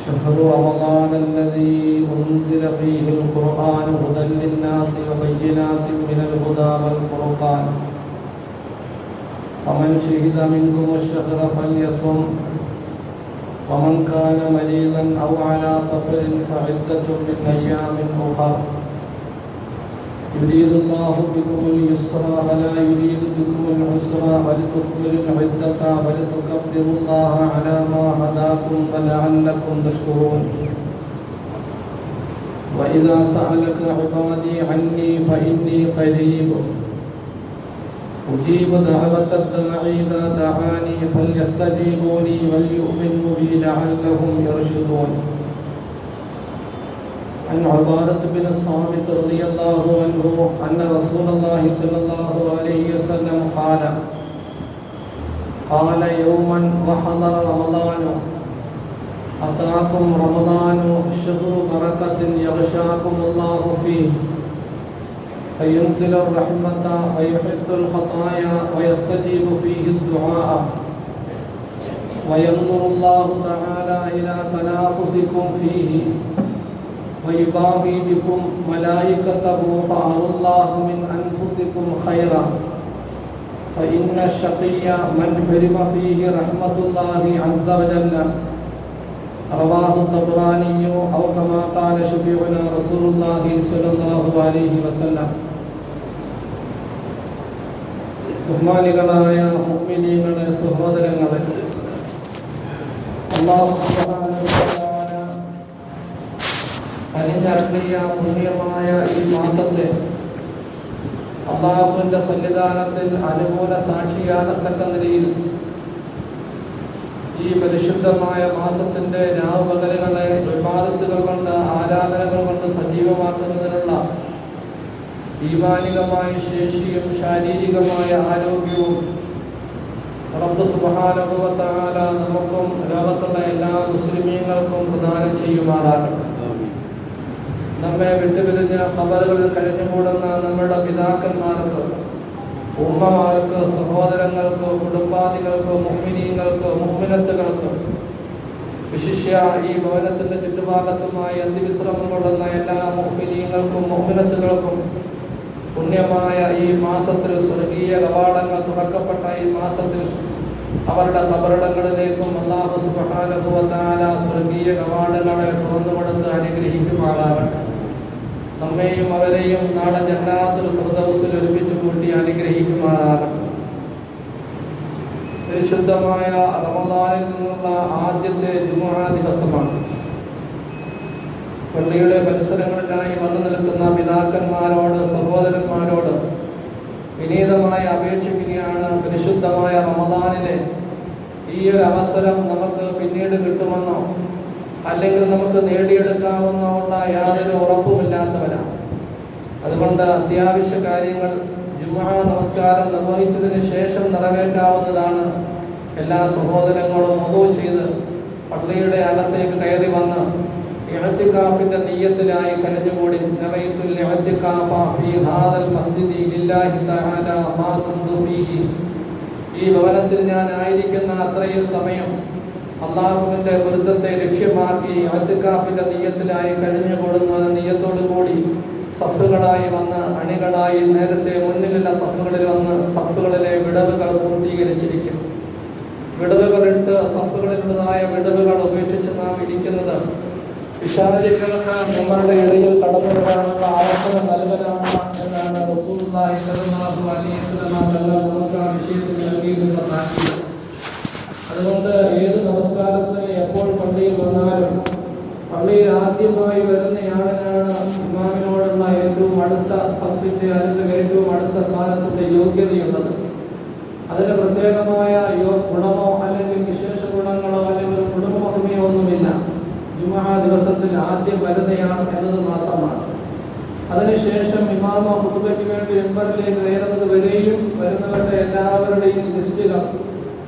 شهر رمضان الذي أنزل فيه القرآن هدى للناس وبينات من الهدى والفرقان فمن شهد منكم الشهر فليصم ومن كان مريضا أو على سفر فعدة من أيام أخر يريد الله بكم اليسر ولا يريد بكم العسر ولتكملوا العدة ولتكبروا الله على ما هداكم ولعلكم تشكرون وإذا سألك عبادي عني فإني قريب أجيب دعوة الداعي إذا دعاني فليستجيبوا لي وليؤمنوا بي لعلهم يرشدون. عن عبادة بن الصامت رضي الله عنه أن رسول الله صلى الله عليه وسلم قال يوما وحضر رمضان أتاكم رمضان شهر بركة يغشاكم الله فيه فينزل الرحمة ويحط الخطايا ويستجيب فيه الدعاء وينظر الله تعالى إلى تنافسكم فيه ويباغي بكم ملائكته فأروا الله من أنفسكم خيرا فإن الشقي من حرم فيه رحمة الله عز وجل. رواه الطبراني أو كما قال شفيعنا رسول الله صلى الله عليه وسلم. ബഹുമാനികളായ മുഅ്മിനീങ്ങളെ, സഹോദരങ്ങളെ, അല്ലാഹു സുബ്ഹാനഹു വ തആല അനുഗ്രഹീയ പുണ്യമായ ഈ മാസത്തെ അല്ലാഹുവിന്റെ സന്നിധാനത്തിൽ അനുകൂല സാക്ഷിയാകത്തക്ക നിലയിൽ ഈ പരിശുദ്ധമായ മാസത്തിന്റെ രാവുപകലുകളെ ഇബാദത്തുകൾ കൊണ്ട്, ആരാധനകൾ കൊണ്ട് സജീവമാക്കുന്നതിനുള്ള ഈമാനികമായ ശേഷിയും ശാരീരികമായ ആരോഗ്യവും റബ്ബ് സുബ്ഹാനഹു വ തആല നമുക്കും ലോകത്തുള്ള എല്ലാ മുസ്ലിമീങ്ങൾക്കും പ്രദാനം ചെയ്യുമാറാകട്ടെ. നമ്മെ വിട്ടുപിരിഞ്ഞ ഖബറുകളിൽ കഴിഞ്ഞുകൂടുന്ന നമ്മുടെ പിതാക്കന്മാർക്ക്, ഉമ്മമാർക്ക്, സഹോദരങ്ങൾക്ക്, കുടുംബാദികൾക്ക്, മുഅ്മിനീങ്ങൾക്ക്, മുഅ്മിനത്തുകൾക്ക്, വിശിഷ്യ ഈ ഭവനത്തിന്റെ ചുറ്റുഭാഗത്തുമായി അന്ത്യവിശ്രമം കൊള്ളുന്ന എല്ലാ മുഅ്മിനീങ്ങൾക്കും മുഅ്മിനത്തുകൾക്കും പുണ്യമായ ഈ മാസത്തിൽ, സ്വർഗീയ കവാടങ്ങൾ തുറക്കപ്പെട്ട ഈ മാസത്തിൽ അവരുടെ ഖബറിടങ്ങളിലേക്കും അല്ലാഹു സുബ്ഹാനഹു വ തആല സ്വർഗീയ കവാടങ്ങളെ തുറന്നുകൊടുത്ത് അനുഗ്രഹിക്കുമാറാകട്ടെ. നമ്മെയും അവരെയും നാളെ ജന്നാത്തുൽ ഫിർദൗസിൽ ഒരുമിച്ച് കൂട്ടി അനുഗ്രഹിക്കുമാറാകട്ടെ. പരിശുദ്ധമായ റമദാനിൽ നിന്നുള്ള ആദ്യത്തെ ജുമുഅ ദിവസമാണ്. പള്ളിയുടെ പരിസരങ്ങളിലായി വന്നു നിൽക്കുന്ന പിതാക്കന്മാരോട്, സഹോദരന്മാരോട് വിനീതമായി അപേക്ഷിക്കുകയാണ്, പരിശുദ്ധമായ റമദാനിലെ ഈ ഒരു അവസരം നമുക്ക് പിന്നീട് കിട്ടുമെന്നോ അല്ലെങ്കിൽ നമുക്ക് നേടിയെടുക്കാമെന്നോ ഉള്ള യാതൊരു ഉറപ്പുമില്ലാത്തവരാണ്. അതുകൊണ്ട് അത്യാവശ്യ കാര്യങ്ങൾ ജുമുഅ നമസ്കാരം നിർവഹിച്ചതിന് ശേഷം നിറവേറ്റാവുന്നതാണ്. എല്ലാ സഹോദരങ്ങളും വുളൂ ചെയ്ത് പള്ളിയുടെ അകത്തേക്ക് കയറി വന്ന് ഇഅ്തികാഫിന്റെ നിയ്യത്തിലായി കഴിഞ്ഞുകൂടി നവൈതുൽ ഇഅ്തികാഫ ഫീ ഹാദൽ മസ്ജിദി ലില്ലാഹി തആല മാ കുന്തു ഫീഹി, ഈ ഭവനത്തിൽ ഞാൻ ആയിരിക്കുന്ന അത്രയും സമയം അല്ലാഹുവിന്റെ പൊരുത്തത്തെ ലക്ഷ്യമാക്കി ഇഅ്തികാഫിന്റെ നിയ്യത്തിലായി കഴിഞ്ഞുകൂടുന്ന നിയ്യത്തോടു കൂടി സഫുകളായി വന്ന് അണികളായി നേരത്തെ മുന്നിലുള്ള സഫുകളിൽ വന്ന് സഫുകളിലെ വിടവുകൾ പൂർത്തീകരിച്ചിരിക്കും. വിടവുകളിട്ട് സഫുകളിലുള്ളതായ വിടവുകൾ ഉപേക്ഷിച്ച് നാം ഇരിക്കുന്നത് പിശാചുക്കൾക്ക് നമ്മളുടെ ഇടയിൽ കടന്നു വരാനുള്ള അവസരം നൽകലാണ് എന്നാണ് റസൂലുള്ളാഹി സ്വല്ലല്ലാഹു അലൈഹി വസല്ലം നമുക്ക് ആ വിഷയത്തിൽ നൽകിയിട്ടുള്ള താക്കീത്. അതുകൊണ്ട് ഏത് നമസ്കാരത്തിന് എപ്പോൾ പള്ളിയിൽ വന്നാലും പള്ളിയിൽ ആദ്യമായി വരുന്നയാളിനാണ് ഇമാമിനോടുള്ള ഏറ്റവും അടുത്ത സഫിന്റെ അല്ലെങ്കിൽ ഏറ്റവും അടുത്ത സ്ഥാനത്തിന്റെ യോഗ്യതയുള്ളത്. അതിന് പ്രത്യേകമായ ഗുണമോ അല്ലെങ്കിൽ വിശേഷ ഗുണങ്ങളോ അല്ലെങ്കിൽ ഒരു കുടുംബമഹിമയോ ഒന്നുമില്ല. ജുമുഅ ദിവസത്തിൽ ആദ്യം വരുന്നയാണ് എന്നത് മാത്രമാണ്. അതിനുശേഷം ഇമാമ ഖുതുബയ്ക്ക് വേണ്ടി മെമ്പറിലേക്ക് കയറുന്നത് വരെയും വരുന്നവരുടെ എല്ലാവരുടെയും ലിസ്റ്റുകൾ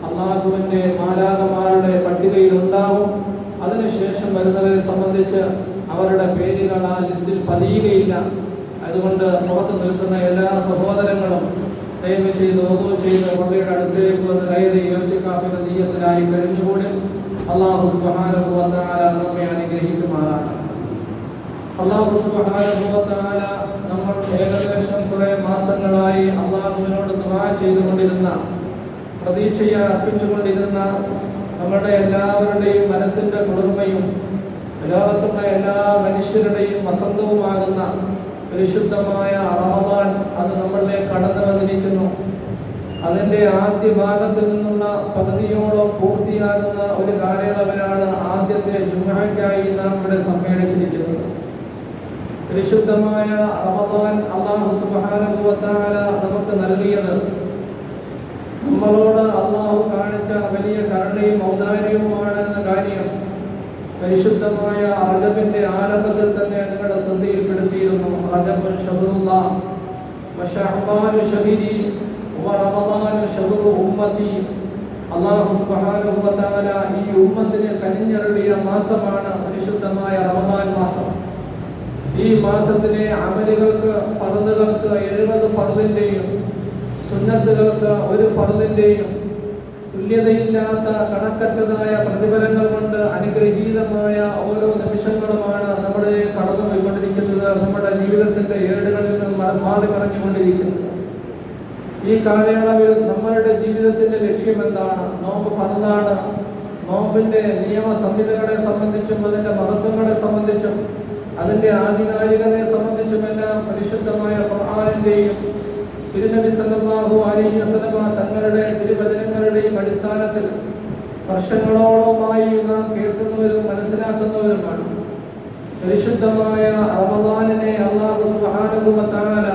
അല്ലാഹുവിന്റെ മാലാഖമാരുടെ പട്ടികയിൽ ഉണ്ടാവും. അതിനുശേഷം വരുന്നവരെ സംബന്ധിച്ച് അവരുടെ പേരുകൾ ആ ലിസ്റ്റിൽ പതിയുകയില്ല. അതുകൊണ്ട് പുറത്ത് നിൽക്കുന്ന എല്ലാ സഹോദരങ്ങളും ദയവ് ചെയ്ത് ഓതോ ചെയ്ത് പള്ളിയുടെ അടുത്തേക്ക് വന്ന് കയറി ഇഅ്തികാഫിന്റെ നിയ്യത്തിലായി കഴിഞ്ഞുകൂടി അല്ലാഹു സുബ്ഹാനഹു വ തആല നമ്മെ അനുഗ്രഹിക്കുമാറാകട്ടെ. അല്ലാഹു സുബ്ഹാനഹു വ തആല നമ്മൾ ഏകദേശം കുറേ മാസങ്ങളായി അല്ലാഹുവിനോട് ദുആ ചെയ്തുകൊണ്ടിരുന്ന, പ്രതീക്ഷയെ അർപ്പിച്ചുകൊണ്ടിരുന്ന, നമ്മുടെ എല്ലാവരുടെയും മനസ്സിന്റെ കുളിർമയും ലോകത്തുള്ള എല്ലാ മനുഷ്യരുടെയും വസന്തവുമാകുന്ന പരിശുദ്ധമായ റമദാൻ അത് നമ്മളിലേക്ക് കടന്നു വന്നിരിക്കുന്നു. അതിൻ്റെ ആദ്യ ഭാഗത്തിൽ നിന്നുള്ള പകുതിയോളം പൂർത്തിയാകുന്ന ഒരു കാലയളവിലാണ് ആദ്യത്തെ ജുമുഅയ്ക്കായി നാം ഇവിടെ സമ്മേളിച്ചിരിക്കുന്നത്. പരിശുദ്ധമായ റമദാൻ അല്ലാഹു സുബ്ഹാനഹു വ തആല നമുക്ക് നൽകിയത് നമ്മളോട് അല്ലാഹു കാണിച്ച വലിയ കരുണയും ഔദാര്യവുമാണ് എന്ന കാര്യം പരിശുദ്ധമായ റജബിന്റെ ആരംഭത്തിൽ തന്നെ നിങ്ങളുടെ ശ്രദ്ധയിൽപ്പെടുത്തിയിരുന്നു. റജബുൻ ശഹ്റുല്ലാഹ് വശഅബാനു ശഹ്രി വറമളാനു ശഹ്റു ഉമ്മത്തി. അല്ലാഹു സുബ്ഹാനഹു വ തആല ഈ ഉമ്മത്തിനെ കനിഞ്ഞരുളിയ മാസമാണ് പരിശുദ്ധമായ റമദാൻ മാസം. ഈ മാസത്തിലെ അമലുകൾക്ക്, ഫർളുകൾക്ക് 70 ഫർളിന്റെയും സുന്നത്തുകൾക്ക് 1 ഫർളിന്റെയും തുല്യതയില്ലാത്ത കണക്കറ്റതായ പ്രതിഫലങ്ങൾ കൊണ്ട് അനുഗ്രഹീതമായ ഓരോ നിമിഷങ്ങളുമാണ് നമ്മുടെ കടന്നു പോയിക്കൊണ്ടിരിക്കുന്നത്. നമ്മുടെ ജീവിതത്തിന്റെ ഏടുകളിൽ നിന്ന് മാറി മറിഞ്ഞുകൊണ്ടിരിക്കുന്നത്. ഈ കാലയളവിൽ നമ്മളുടെ ജീവിതത്തിന്റെ ലക്ഷ്യം എന്താണ്? നോമ്പ് ഫർളാണ്. നോമ്പിന്റെ നിയമ സംഹിതകളെ സംബന്ധിച്ചും അതിന്റെ മഹത്വങ്ങളെ സംബന്ധിച്ചും അതിന്റെ ആധികാരികതയെ സംബന്ധിച്ചുമെല്ലാം പരിശുദ്ധമായ ഖുർആനിന്റെയും തിരുനബി സല്ലല്ലാഹു അലൈഹി വസല്ലം തങ്ങളുടെ തിരുവചനങ്ങളുടെയും അടിസ്ഥാനത്തിൽ വർഷങ്ങളോളമായി നാം കേൾക്കുന്നവരും മനസ്സിലാക്കുന്നവരുമാണ്. പരിശുദ്ധമായ റമദാനിനെ അല്ലാഹു സുബ്ഹാനഹു വ തആല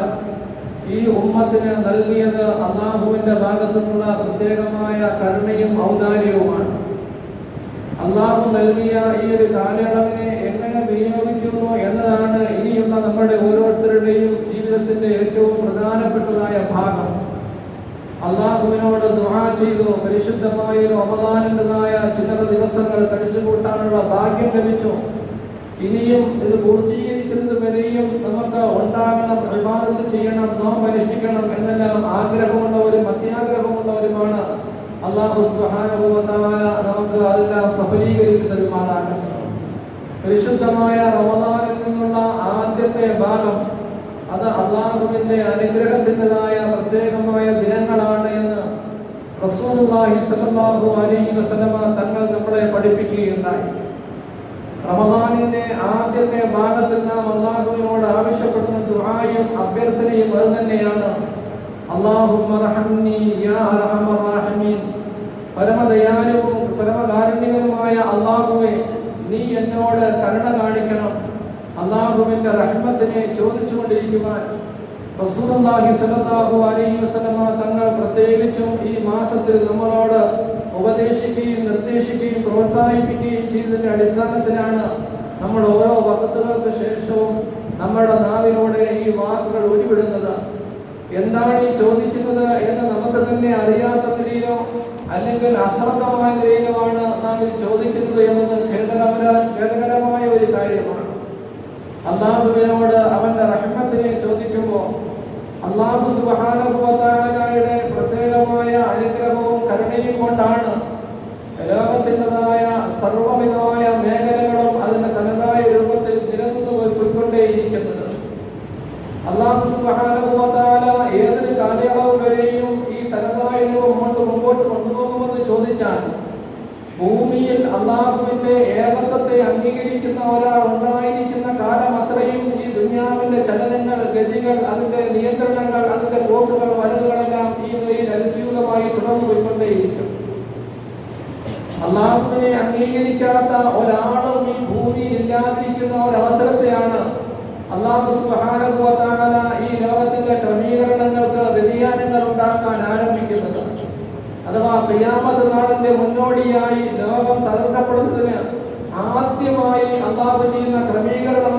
ഈ ഉമ്മത്തിന് നൽകിയത് അല്ലാഹുവിന്റെ ഭാഗത്തു നിന്നുള്ള പ്രത്യേകമായ കരുണയും ഔദാര്യവുമാണ്. അല്ലാഹു നൽകിയ ഈ ഒരു കാലയളവിനെ എങ്ങനെ വിനിയോഗിക്കുന്നു എന്നതാണ് ഇനിയുള്ള നമ്മുടെ ഓരോരുത്തരുടെയും ജീവിതത്തിന്റെ ഏറ്റവും പ്രധാനപ്പെട്ടതായ ഭാഗം. അല്ലാഹുവിനോട് ദുആ ചെയ്തു പരിശുദ്ധമായ റമദാനിൻ്റെതായ ചില ദിവസങ്ങൾ കഴിച്ചുകൂട്ടാനുള്ള ഭാഗ്യം ലഭിച്ചു. ഇനിയും ഇത് പൂർത്തീകരിക്കുന്നത് വരെയും നമുക്ക് ഉണ്ടാകണം, ഇബാദത്ത് ചെയ്യണം, നോമ്പ് അനുഷ്ഠിക്കണം എന്നെല്ലാം ആഗ്രഹമുള്ളവരും അത്യാഗ്രഹമുള്ളവരുമാണ്. അല്ലാഹു സുബ്ഹാനഹു വ തആല നമുക്ക് അതെല്ലാം സഫലീകരിച്ചു തരുമാറാകട്ടെ. പരിശുദ്ധമായ റമദാനിൽ നിന്നുള്ള ആദ്യത്തെ ഭാഗം അത് അല്ലാഹുവിന്റെ അനുഗ്രഹത്തിൻ്റെതായ പ്രത്യേകമായ ദിനങ്ങളാണ് എന്ന് റസൂലുള്ളാഹി സ്വല്ലല്ലാഹു അലൈഹി വസല്ലം തങ്ങൾ നമ്മളെ പഠിപ്പിക്കുകയുണ്ടായി. റമദാനിന്റെ ആദ്യത്തെ ഭാഗത്തിൽ നാം അല്ലാഹുവിനോട് ആവശ്യപ്പെടുന്ന ദുആയും അഭ്യർത്ഥനയും അത് തന്നെയാണ്. അല്ലാഹുമ്മ റഹംനി യാ അർഹമർ റഹീമീൻ. പരമദയാലുവും പരമകാരുണ്യവുമായ അല്ലാഹുവേ, നീ എന്നോട് കരുണ കാണിക്കണം. അല്ലാഹുവിന്റെ റഹ്മത്തിനെ ചോദിച്ചുകൊണ്ടിരിക്കുവാൻ റസൂലുള്ളാഹി സ്വല്ലല്ലാഹു അലൈഹി വസല്ലം തങ്ങൾ പ്രത്യേകിച്ചും ഈ മാസത്തിൽ നമ്മളോട് ഉപദേശിക്കുകയും നിർദ്ദേശിക്കുകയും പ്രോത്സാഹിപ്പിക്കുകയും ചെയ്തതിന്റെ അടിസ്ഥാനത്തിലാണ് നമ്മൾ ഓരോ വഖത്തുകൾക്ക് ശേഷവും നമ്മുടെ നാവിലൂടെ ഈ വാക്കുകൾ ഉരുവിടുന്നത്. എന്താണ് ഈ ചോദിക്കുന്നത് എന്ന് നമുക്ക് തന്നെ അറിയാത്ത നിലയിലോ അല്ലെങ്കിൽ അശ്രദ്ധമായ നിലയിലോ ആണ് നാം ഇത് ചോദിക്കുന്നത് എന്നത് ഖേദകരമായ ഒരു കാര്യമാണ്. അല്ലാഹുവിനോട് അവന്റെ റഹ്മത്തിനെ ചോദിക്കുമ്പോൾ അല്ലാഹു സുബ്ഹാനഹു വ തആലയുടെ പ്രത്യേകമായ അനുഗ്രഹവും കരുണയും കൊണ്ടാണ് ലോകത്തിൻ്റെതായ സർവ്വവിധമായ മേഖലകളും അതിന്റെ തനതായ രൂപത്തിൽ നിലനിന്നു പോയിക്കൊണ്ടേയിരിക്കുന്നത്. അല്ലാഹു സുബ്ഹാനഹു വ തആല ഏതൊരു കാലയളവ് വരെയും ഈ തനതായ രൂപം മുമ്പോട്ട് കൊണ്ടുപോകുമെന്ന് ചോദിച്ചാൽ ഭൂമിയിൽ അല്ലാഹുവിന്റെ ഏകത്വത്തെ അംഗീകരിക്കുന്ന ഒരാൾ ഉണ്ടായിരിക്കുന്ന കാലം അത്രയും ഈ ദുനിയാവിന്റെ ചലനങ്ങൾ, ഗതികൾ, അതിന്റെ നിയന്ത്രണങ്ങൾ, അതിന്റെ പോക്കുകൾ, വരവുകളെല്ലാം ഈ നിലയിൽ അനുസ്യൂതമായി തുടർന്നു പോയിക്കൊണ്ടേയിരിക്കും. അല്ലാഹുവിനെ അംഗീകരിക്കാത്ത ഒരാളും ഈ ഭൂമിയിൽ ഇല്ലാതിരിക്കുന്ന ഒരവസരത്തെയാണ് അല്ലാഹു സുബ്ഹാനഹു വ തആല ഈ ലോകത്തിന്റെ ക്രമീകരണങ്ങൾക്ക് വ്യതിയാനങ്ങൾ ഉണ്ടാക്കാൻ ആരംഭിക്കുന്നത്. അഥവാ ഖിയാമത്ത് നാളിന്റെ മുന്നോടിയായി ലോകം തകർക്കപ്പെടുന്നതിന് ആദ്യമായി അല്ലാഹു ചെയ്യുന്ന ക്രമീകരണം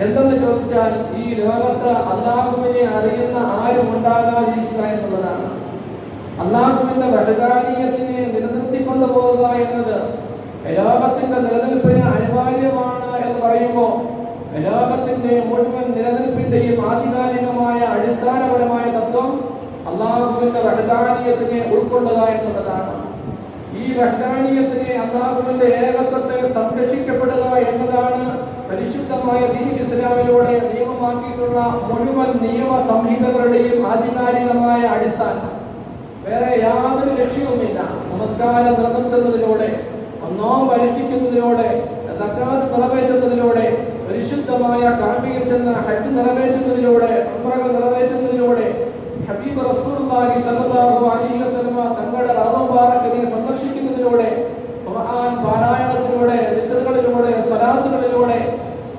എന്തെന്ന് ചോദിച്ചാൽ ഈ ലോകത്ത് അല്ലാഹുവിനെ അറിയുന്ന ആരും ഉണ്ടാകാതിരിക്കുക എന്നുള്ളതാണ്. അല്ലാഹുവിന്റെ വഹദാനിയത്തിനെ നിലനിർത്തിക്കൊണ്ടു പോവുക എന്നത് ലോകത്തിന്റെ നിലനിൽപ്പിന് അനിവാര്യമാണ് എന്ന് പറയുമ്പോൾ ലോകത്തിന്റെ മുഴുവൻ നിലനിൽപ്പിന്റെയും ആധികാരികമായ അടിസ്ഥാനപരമായ തത്വം അല്ലാഹുവിന്റെ വഹദാനിയത്തിനെ ഉൾക്കൊള്ളുക എന്നുള്ളതാണ്. ഈ ഈ വഹ്ദാനിയത്തിനെ, അല്ലാഹുവിന്റെ ഏകത്വത്തെ സംരക്ഷിക്കപ്പെടുക എന്നതാണ് പരിശുദ്ധമായ ദീൻ ഇസ്ലാമിലൂടെ നിയമമാക്കിയിട്ടുള്ള മുഴുവൻ നിയമ സംഹിതകളുടെയും ആധികാരികമായ അടിസ്ഥാനം. വേറെ യാതൊരു ലക്ഷ്യവുമില്ല. നമസ്കാരം നിലനിർത്തുന്നതിലൂടെ, നോമ്പ് അനുഷ്ഠിക്കുന്നതിലൂടെ, സക്കാത്ത് നിറവേറ്റുന്നതിലൂടെ, പരിശുദ്ധമായ കഅബയിൽ ചെന്ന് ഹജ്ജ് നിറവേറ്റുന്നതിലൂടെ, ഉംറകൾ നിറവേറ്റുന്നതിലൂടെ, ഹബീബ് റസൂലുള്ളാഹി സ്വല്ലല്ലാഹു അലൈഹി വസല്ലം തങ്ങളുടെ റൗള മുബാറക്കിനെ സന്ദർശിക്കുന്നതിലൂടെ, ഖുർആൻ പാരായണത്തിലൂടെ, ദിക്റുകളിലൂടെ, സ്വലാത്തുകളിലൂടെ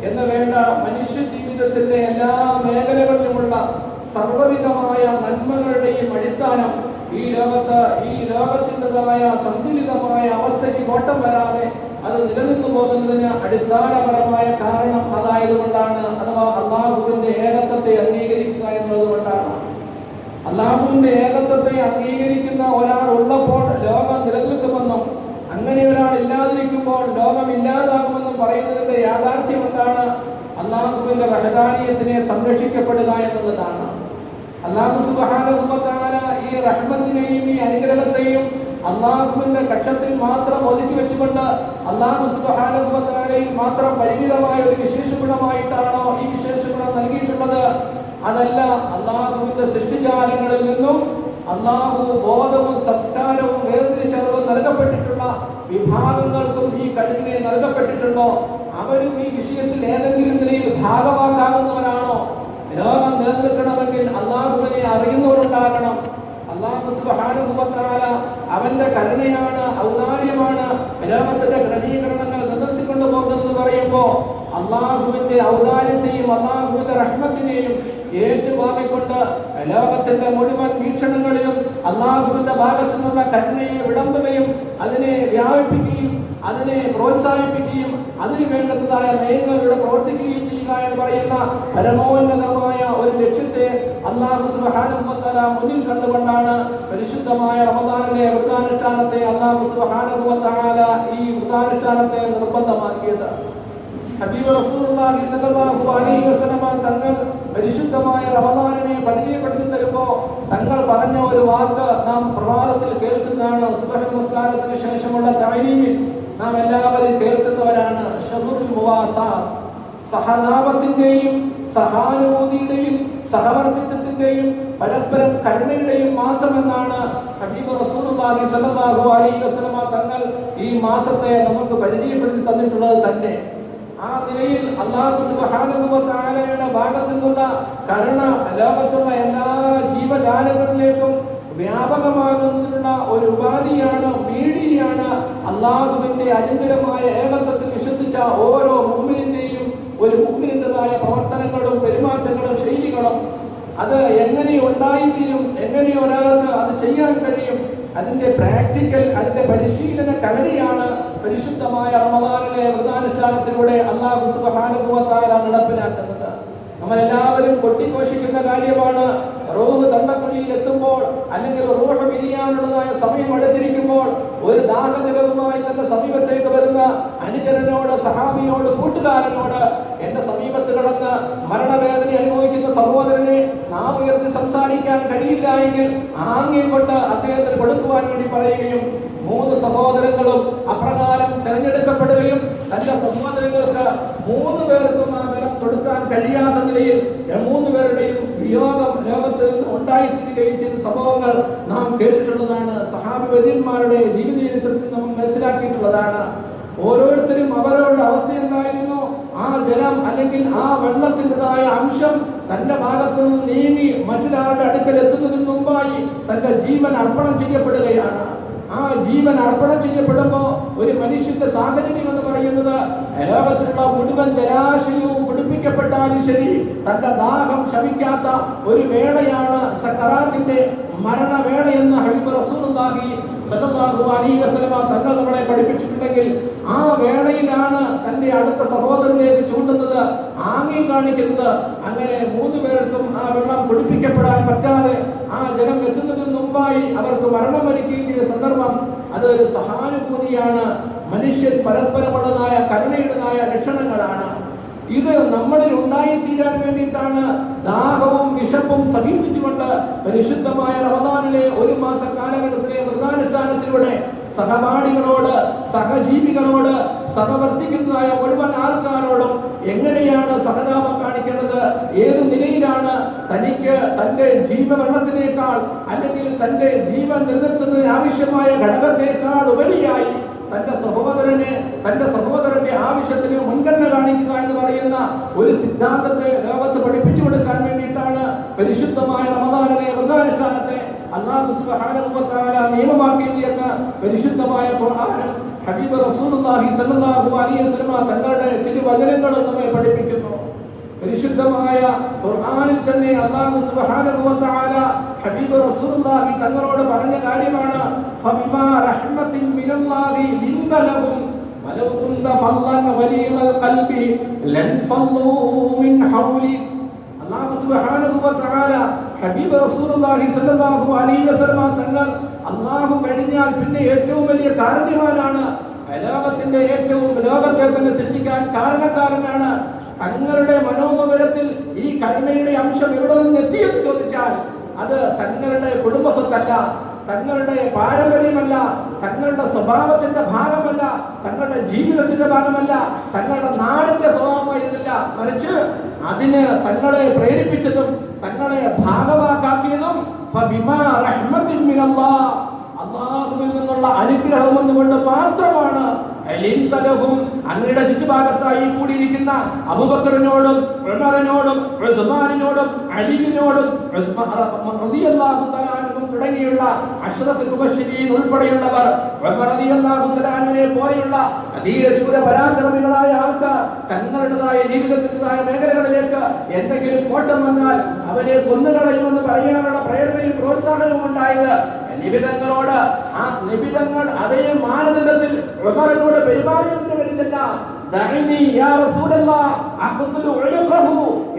എന്ന് വേണ്ട മനുഷ്യ ജീവിതത്തിന്റെ എല്ലാ മേഖലകളിലുമുള്ള സർവ്വവിധമായ നന്മകളുടെയും അടിസ്ഥാനം ഈ ലോകത്തിൻ്റെതായ സന്തുലിതമായ അവസ്ഥയ്ക്ക് കോട്ടം വരാതെ അത് നിലനിന്നു പോകുന്നതിന് അടിസ്ഥാനപരമായ കാരണം അതായതുകൊണ്ടാണ്, അഥവാ അള്ളാഹുവിന്റെ ഏകത്വത്തെ അംഗീകരിക്കുക എന്നതുകൊണ്ടാണ്. അള്ളാഹുവിന്റെ ഏകത്വത്തെ അംഗീകരിക്കുന്ന ഒരാൾ ഉള്ളപ്പോൾ ലോകം നിലനിൽക്കുമെന്നും അങ്ങനെ ഒരാൾ ഇല്ലാതിരിക്കുമ്പോൾ ലോകം ഇല്ലാതാകുമെന്നും പറയുന്നതിന്റെ യാഥാർത്ഥ്യം എന്താണ്? അള്ളാഹുവിന്റെ വഹദാനിയത്തിനെ സംരക്ഷിക്കപ്പെടുക എന്നുള്ളതാണ്. അല്ലാഹു സുബ്ഹാനഹു വ തആല ഈ റഹ്മത്തിനെയും ഈ അനുഗ്രഹത്തെയും അള്ളാഹുവിന്റെ കക്ഷത്തിൽ മാത്രം ഒതുക്കി വെച്ചുകൊണ്ട് അല്ലാഹു സുബ്ഹാനഹു വ തആലയിൽ മാത്രം പരിമിതമായ ഒരു വിശേഷ ഗുണമായിട്ടാണോ ഈ വിശേഷ ഗുണം നൽകിയിട്ടുള്ളത്? അതല്ല, അള്ളാഹുവിന്റെ സൃഷ്ടിജാലങ്ങളിൽ നിന്നും അള്ളാഹു ബോധവും സംസ്കാരവും വേർതിരിച്ചറിവും നൽകപ്പെട്ടിട്ടുള്ള വിഭാഗങ്ങൾക്കും ഈ കഴിവിനെ നൽകപ്പെട്ടിട്ടുണ്ടോ? അവരും ഈ വിഷയത്തിൽ ഏതെങ്കിലും നിലയിൽ ഭാഗമാക്കാവുന്നവരാണോ? ലോകം നിലനിൽക്കണമെങ്കിൽ അള്ളാഹുവിനെ അറിയുന്നവരുണ്ടാകണം. അല്ലാഹു സുബ്ഹാനഹു വ തആല അവന്റെ കരുണയാണ്, ഔദാര്യമാണ് ലോകത്തിന്റെ ക്രമീകരണങ്ങൾ നിലനിർത്തിക്കൊണ്ടു പോകുന്നത് പറയുമ്പോൾ അള്ളാഹുവിന്റെ ഔദാര്യത്തെയും അള്ളാഹുവിന്റെ റഹ്മത്തിനെയും ഏറ്റുവാങ്ങിക്കൊണ്ട് ലോകത്തിന്റെ മുഴുവൻ വീക്ഷണങ്ങളിലും അള്ളാഹുവിന്റെ ഭാഗത്തു നിന്നുള്ള കരുണയെ വിളമ്പുകയും അതിനെ വ്യാപിപ്പിക്കുകയും അതിനെ പ്രോത്സാഹിപ്പിക്കുകയും അതിന് വേണ്ടതായ നയങ്ങളിലൂടെ പ്രവർത്തിക്കുകയും ചെയ്യുക എന്ന് പറയുന്ന പരമോന്നതമായ ഒരു ലക്ഷ്യത്തെ അല്ലാഹു സുബ്ഹാനഹു വ തആല മുന്നിൽ കണ്ടുകൊണ്ടാണ് പരിശുദ്ധമായ റമദാനിലെ വ്രതാനുഷ്ഠാനത്തെ അല്ലാഹു സുബ്ഹാനഹു വ തആല ഈ വ്രതാനുഷ്ഠാനത്തെ നിർബന്ധമാക്കിയത്. ഹബീബ് റസൂലുള്ളാഹി സ്വല്ലല്ലാഹു അലൈഹി വസല്ലം തങ്ങൾ പരിശുദ്ധമായ റമദാനിനെ പരിചയപ്പെടുത്തി തരുമ്പോൾ തങ്ങൾ പറഞ്ഞ ഒരു വാക്ക് നാം പ്രഭാതത്തിൽ കേൾക്കുന്നതാണ്. സുബ്ഹ് നമസ്കാരത്തിന് ശേഷമുള്ള തഅലീമിൽ നാം എല്ലാവരും കേൾക്കുന്നവരാണ്. ഷഹ്റുൽ മുവാസാത്ത്, സഹതാപത്തിന്റെയും സഹാനുഭൂതിയുടെയും സഹവർത്തിത്വത്തിന്റെയും പരസ്പരം കരുണയുടെയും മാസം എന്നാണ് ഹബീബ് റസൂലുള്ളാഹി സ്വല്ലല്ലാഹു അലൈഹി വസല്ലം തങ്ങൾ ഈ മാസത്തെ നമുക്ക് പരിചയപ്പെടുത്തി തന്നിട്ടുള്ളത് തന്നെ. ആ നിലയിൽ അല്ലാഹു സുബ്ഹാനഹു വ തആലയുടെ ഭാഗത്തു നിന്നുള്ള കരുണ ലോകത്തുള്ള എല്ലാ ജീവജാലങ്ങളിലേക്കും വ്യാപകമാകുന്നതിനുള്ള ഒരു ഉപാധിയാണ്, മീഡിയയാണ് അല്ലാഹുവിന്റെ അചഞ്ചലമായ ഏകത്വത്തിൽ വിശ്വസിച്ച ഓരോ മുഅ്മിനിന്റെയും ഒരു മുഅ്മിനിന്റേതായ പ്രവർത്തനങ്ങളും പെരുമാറ്റങ്ങളും ശൈലികളും. അത് എങ്ങനെ ഉണ്ടായിത്തീരും, എങ്ങനെ ഒരാൾക്ക് അത് ചെയ്യാൻ കഴിയും, അതിന്റെ പ്രാക്ടിക്കൽ, അതിന്റെ പരിശീലന കളരിയാണ് പരിശുദ്ധമായ റമദാനിലെ വ്രതാനുഷ്ഠാനത്തിലൂടെ അല്ലാഹു സുബ്ഹാനഹു വ തആല നടപ്പിലാക്കുന്നത്. നമ്മളെല്ലാവരും കൊട്ടിഘോഷിക്കുന്ന കാര്യമാണ്. റൂഹ് തണ്ടക്കുഴിയിൽ എത്തുമ്പോൾ അല്ലെങ്കിൽ റൂഹ് വിരിയാനുള്ളതായ സമയം അടുത്തിരിക്കുമ്പോൾ ഒരു ദാഹജലവുമായി തന്റെ സമീപത്തേക്ക് വരുന്ന അനുചരനോട്, സഹാബിയോട്, കൂട്ടുകാരനോട് എന്റെ സമീപത്ത് കിടന്ന് മരണവേദന അനുഭവിക്കുന്ന സഹോദരനെ നാം ഉയർത്തി സംസാരിക്കാൻ കഴിയില്ല എങ്കിൽ ആംഗ്യം കൊണ്ട് അദ്ദേഹത്തിന് കൊടുക്കുവാൻ വേണ്ടി പറയുകയും 3 സഹോദരങ്ങളും അപ്രകാരം തെരഞ്ഞെടുക്കപ്പെടുകയും തന്റെ സഹോദരങ്ങൾക്ക് 3 പേർക്കും ആ ബലം കൊടുക്കാൻ കഴിയാത്ത നിലയിൽ 3 പേരുടെയും വിയോഗം ലോകത്ത് ഉണ്ടായിത്തീരുകയും ചെയ്ത സംഭവങ്ങൾ നാം കേട്ടിട്ടുള്ളതാണ്. സഹാബി വര്യന്മാരുടെ ജീവിത ചരിത്രത്തിൽ നമ്മൾ മനസ്സിലാക്കിയിട്ടുള്ളതാണ്. ഓരോരുത്തരും അവരവരുടെ അവസ്ഥ എന്തായിരുന്നു, ആ ജലം അല്ലെങ്കിൽ ആ വെള്ളത്തിൻ്റെതായ അംശം തന്റെ ഭാഗത്തു നിന്ന് നീങ്ങി മറ്റൊരാളുടെ അടുക്കൽ എത്തുന്നതിന് മുമ്പായി തന്റെ ജീവൻ അർപ്പണം ചെയ്യപ്പെടുകയാണ്. ആ ജീവൻ അർപ്പണം ചെയ്യപ്പെടുമ്പോൾ ഒരു മനുഷ്യന്റെ സാഹചര്യം എന്ന് പറയുന്നത് ലോകത്തിലുള്ള മുഴുവൻ ജലാശയവും കുടിപ്പിക്കപ്പെട്ടാലും ശരി തന്റെ ദാഹം ശമിക്കാത്ത ഒരു വേളയാണ് സക്കറാത്തിന്റെ മരണവേളയെന്ന് ഹബീബ് റസൂലുള്ളാഹി സ്വല്ലല്ലാഹു അലൈഹി വസല്ലം തങ്ങൾ നമ്മളെ പഠിപ്പിച്ചിട്ടുണ്ടെങ്കിൽ ആ വേളയിലാണ് തന്റെ അടുത്ത സഹോദരനിലേക്ക് ചൂണ്ടുന്നത്, ആംഗ്യം കാണിക്കുന്നത്. അങ്ങനെ 3 പേർക്കും ആ വെള്ളം കുടിപ്പിക്കപ്പെടാൻ പറ്റാതെ ആ ജലം എത്തുന്നതിന് മുമ്പായി അവർക്ക് മരണം വരിക്കുകയും ചെയ്ത സന്ദർഭം അതൊരു സഹാനുഭൂതിയാണ്. മനുഷ്യൻ പരസ്പരമുള്ളതായ കരുണയുടേതായ ലക്ഷണങ്ങളാണ്. ഇത് നമ്മളിൽ ഉണ്ടായിത്തീരാൻ വേണ്ടിയിട്ടാണ് ദാഹവും വിശപ്പും സമീപിച്ചുകൊണ്ട് പരിശുദ്ധമായ റമദാനിലെ 1 മാസ കാലഘട്ടത്തിലെ വ്രതാനുഷ്ഠാനത്തിലൂടെ സഹപാഠികളോട്, സഹജീവികളോട്, സഹവർത്തിക്കുന്നതായ മുഴുവൻ ആൾക്കാരോടും എങ്ങനെയാണ് സഹതാപം കാണിക്കേണ്ടത്, ഏത് നിലയിലാണ് തനിക്ക് തന്റെ ജീവവെള്ളത്തിനേക്കാൾ അല്ലെങ്കിൽ തന്റെ ജീവൻ നിലനിർത്തുന്നതിന് ആവശ്യമായ ഘടകത്തേക്കാൾ ഉപരിയായി തന്റെ സഹോദരന്റെ ആവശ്യത്തിന് മുൻഗണന കാണിക്കുക എന്ന് പറയുന്ന ഒരു സിദ്ധാന്തത്തെ ലോകത്ത് പഠിപ്പിച്ചു കൊടുക്കാൻ വേണ്ടിയിട്ടാണ് പരിശുദ്ധമായ റമദാനിലെ വ്രതാനുഷ്ഠാനത്തെ അല്ലാഹു സുബ്ഹാനഹു വ തആല നിയമമാക്കിയതെന്ന് പരിശുദ്ധമായ ഖുർആനും ഹബീബ് റസൂലുള്ളാഹി സ്വല്ലല്ലാഹു അലൈഹി വസല്ലം തങ്ങളുടെ തിരുവചനങ്ങളും നമ്മെ പഠിപ്പിക്കുന്നു. പരിശുദ്ധമായ ഖുർആനിൽ തന്നെ അല്ലാഹു സുബ്ഹാനഹു വ തആല ഹബീബ് റസൂലുള്ളാഹി തങ്ങളോട് പറഞ്ഞ കാര്യമാണ്, ഫബിമാ റഹ്മത്തിൻ മിനല്ലാഹി ലിൻത ലഹും വലൗ കുന്ത ഫല്ലൻ ഗലീദൽ ഖൽബി ലൻ ഫല്ലൂ മിൻ ഹൗലി. അല്ലാഹു സുബ്ഹാനഹു വ തആല ഹബീബ് റസൂലുള്ളാഹി സ്വല്ലല്ലാഹു അലൈഹി വസല്ലം തങ്ങൾ അല്ലാഹു കഴിഞ്ഞാൽ പിന്നെ ഏറ്റവും വലിയ കാരുണ്യവാനാണ്, ലോകത്തെ തന്നെ സൃഷ്ടിക്കാൻ കാരണക്കാരനാണ്. തങ്ങളുടെ മനോമുഖരത്തിൽ ഈ കരുണയുടെ അംശം എവിടെ നിന്ന് എത്തിയെന്ന് ചോദിച്ചാൽ അത് തങ്ങളുടെ കുടുംബസ്വത്തല്ല, തങ്ങളുടെ പാരമ്പര്യമല്ല, തങ്ങളുടെ സ്വഭാവത്തിന്റെ ഭാഗമല്ല, തങ്ങളുടെ ജീവിതത്തിന്റെ ഭാഗമല്ല, തങ്ങളുടെ നാടിന്റെ സ്വഭാവമായിരുന്നില്ല. മറിച്ച് അതിന് തങ്ങളെ പ്രേരിപ്പിച്ചതും തങ്ങളെ ഭാഗമാക്കിയതും അല്ലാഹുവിൽ നിന്നുള്ള അനുഗ്രഹം എന്നുകൊണ്ട് മാത്രമാണ്. അങ്ങയുടെ ചുറ്റുഭാഗത്തായി കൂടിയിരിക്കുന്ന അബൂബക്കറിനോടും ഉമറിനോടും ഉസ്മാനിനോടും അലിയിനോടും റളിയല്ലാഹു തആല അൻഹും തുടങ്ങിയുള്ള അശ്റഫുൽ മുബശ്ശിരീൻ ഉൾപ്പെടെയുള്ളവർ, ഉമർ റളിയല്ലാഹു തആല അൻഹുവിനെ പോലെയുള്ള ധീരശൂര പരാക്രമികളായ ആൾക്കാർ തങ്ങളുടേതായ ജീവിതത്തിൻ്റെതായ മേഖലകളിലേക്ക് എന്തെങ്കിലും കോട്ടം വന്നാൽ അവരെ കൊന്നുകളയുമെന്ന് പറയാനുള്ള പ്രേരണയും പ്രോത്സാഹനവും ഉണ്ടായത് നിബിധങ്ങളോട്. ആ നിബിധങ്ങൾ അതേ മാനദണ്ഡത്തിൽ ഉമറിനോട് പെരുമാറിയതിന് വേണ്ടിയല്ല,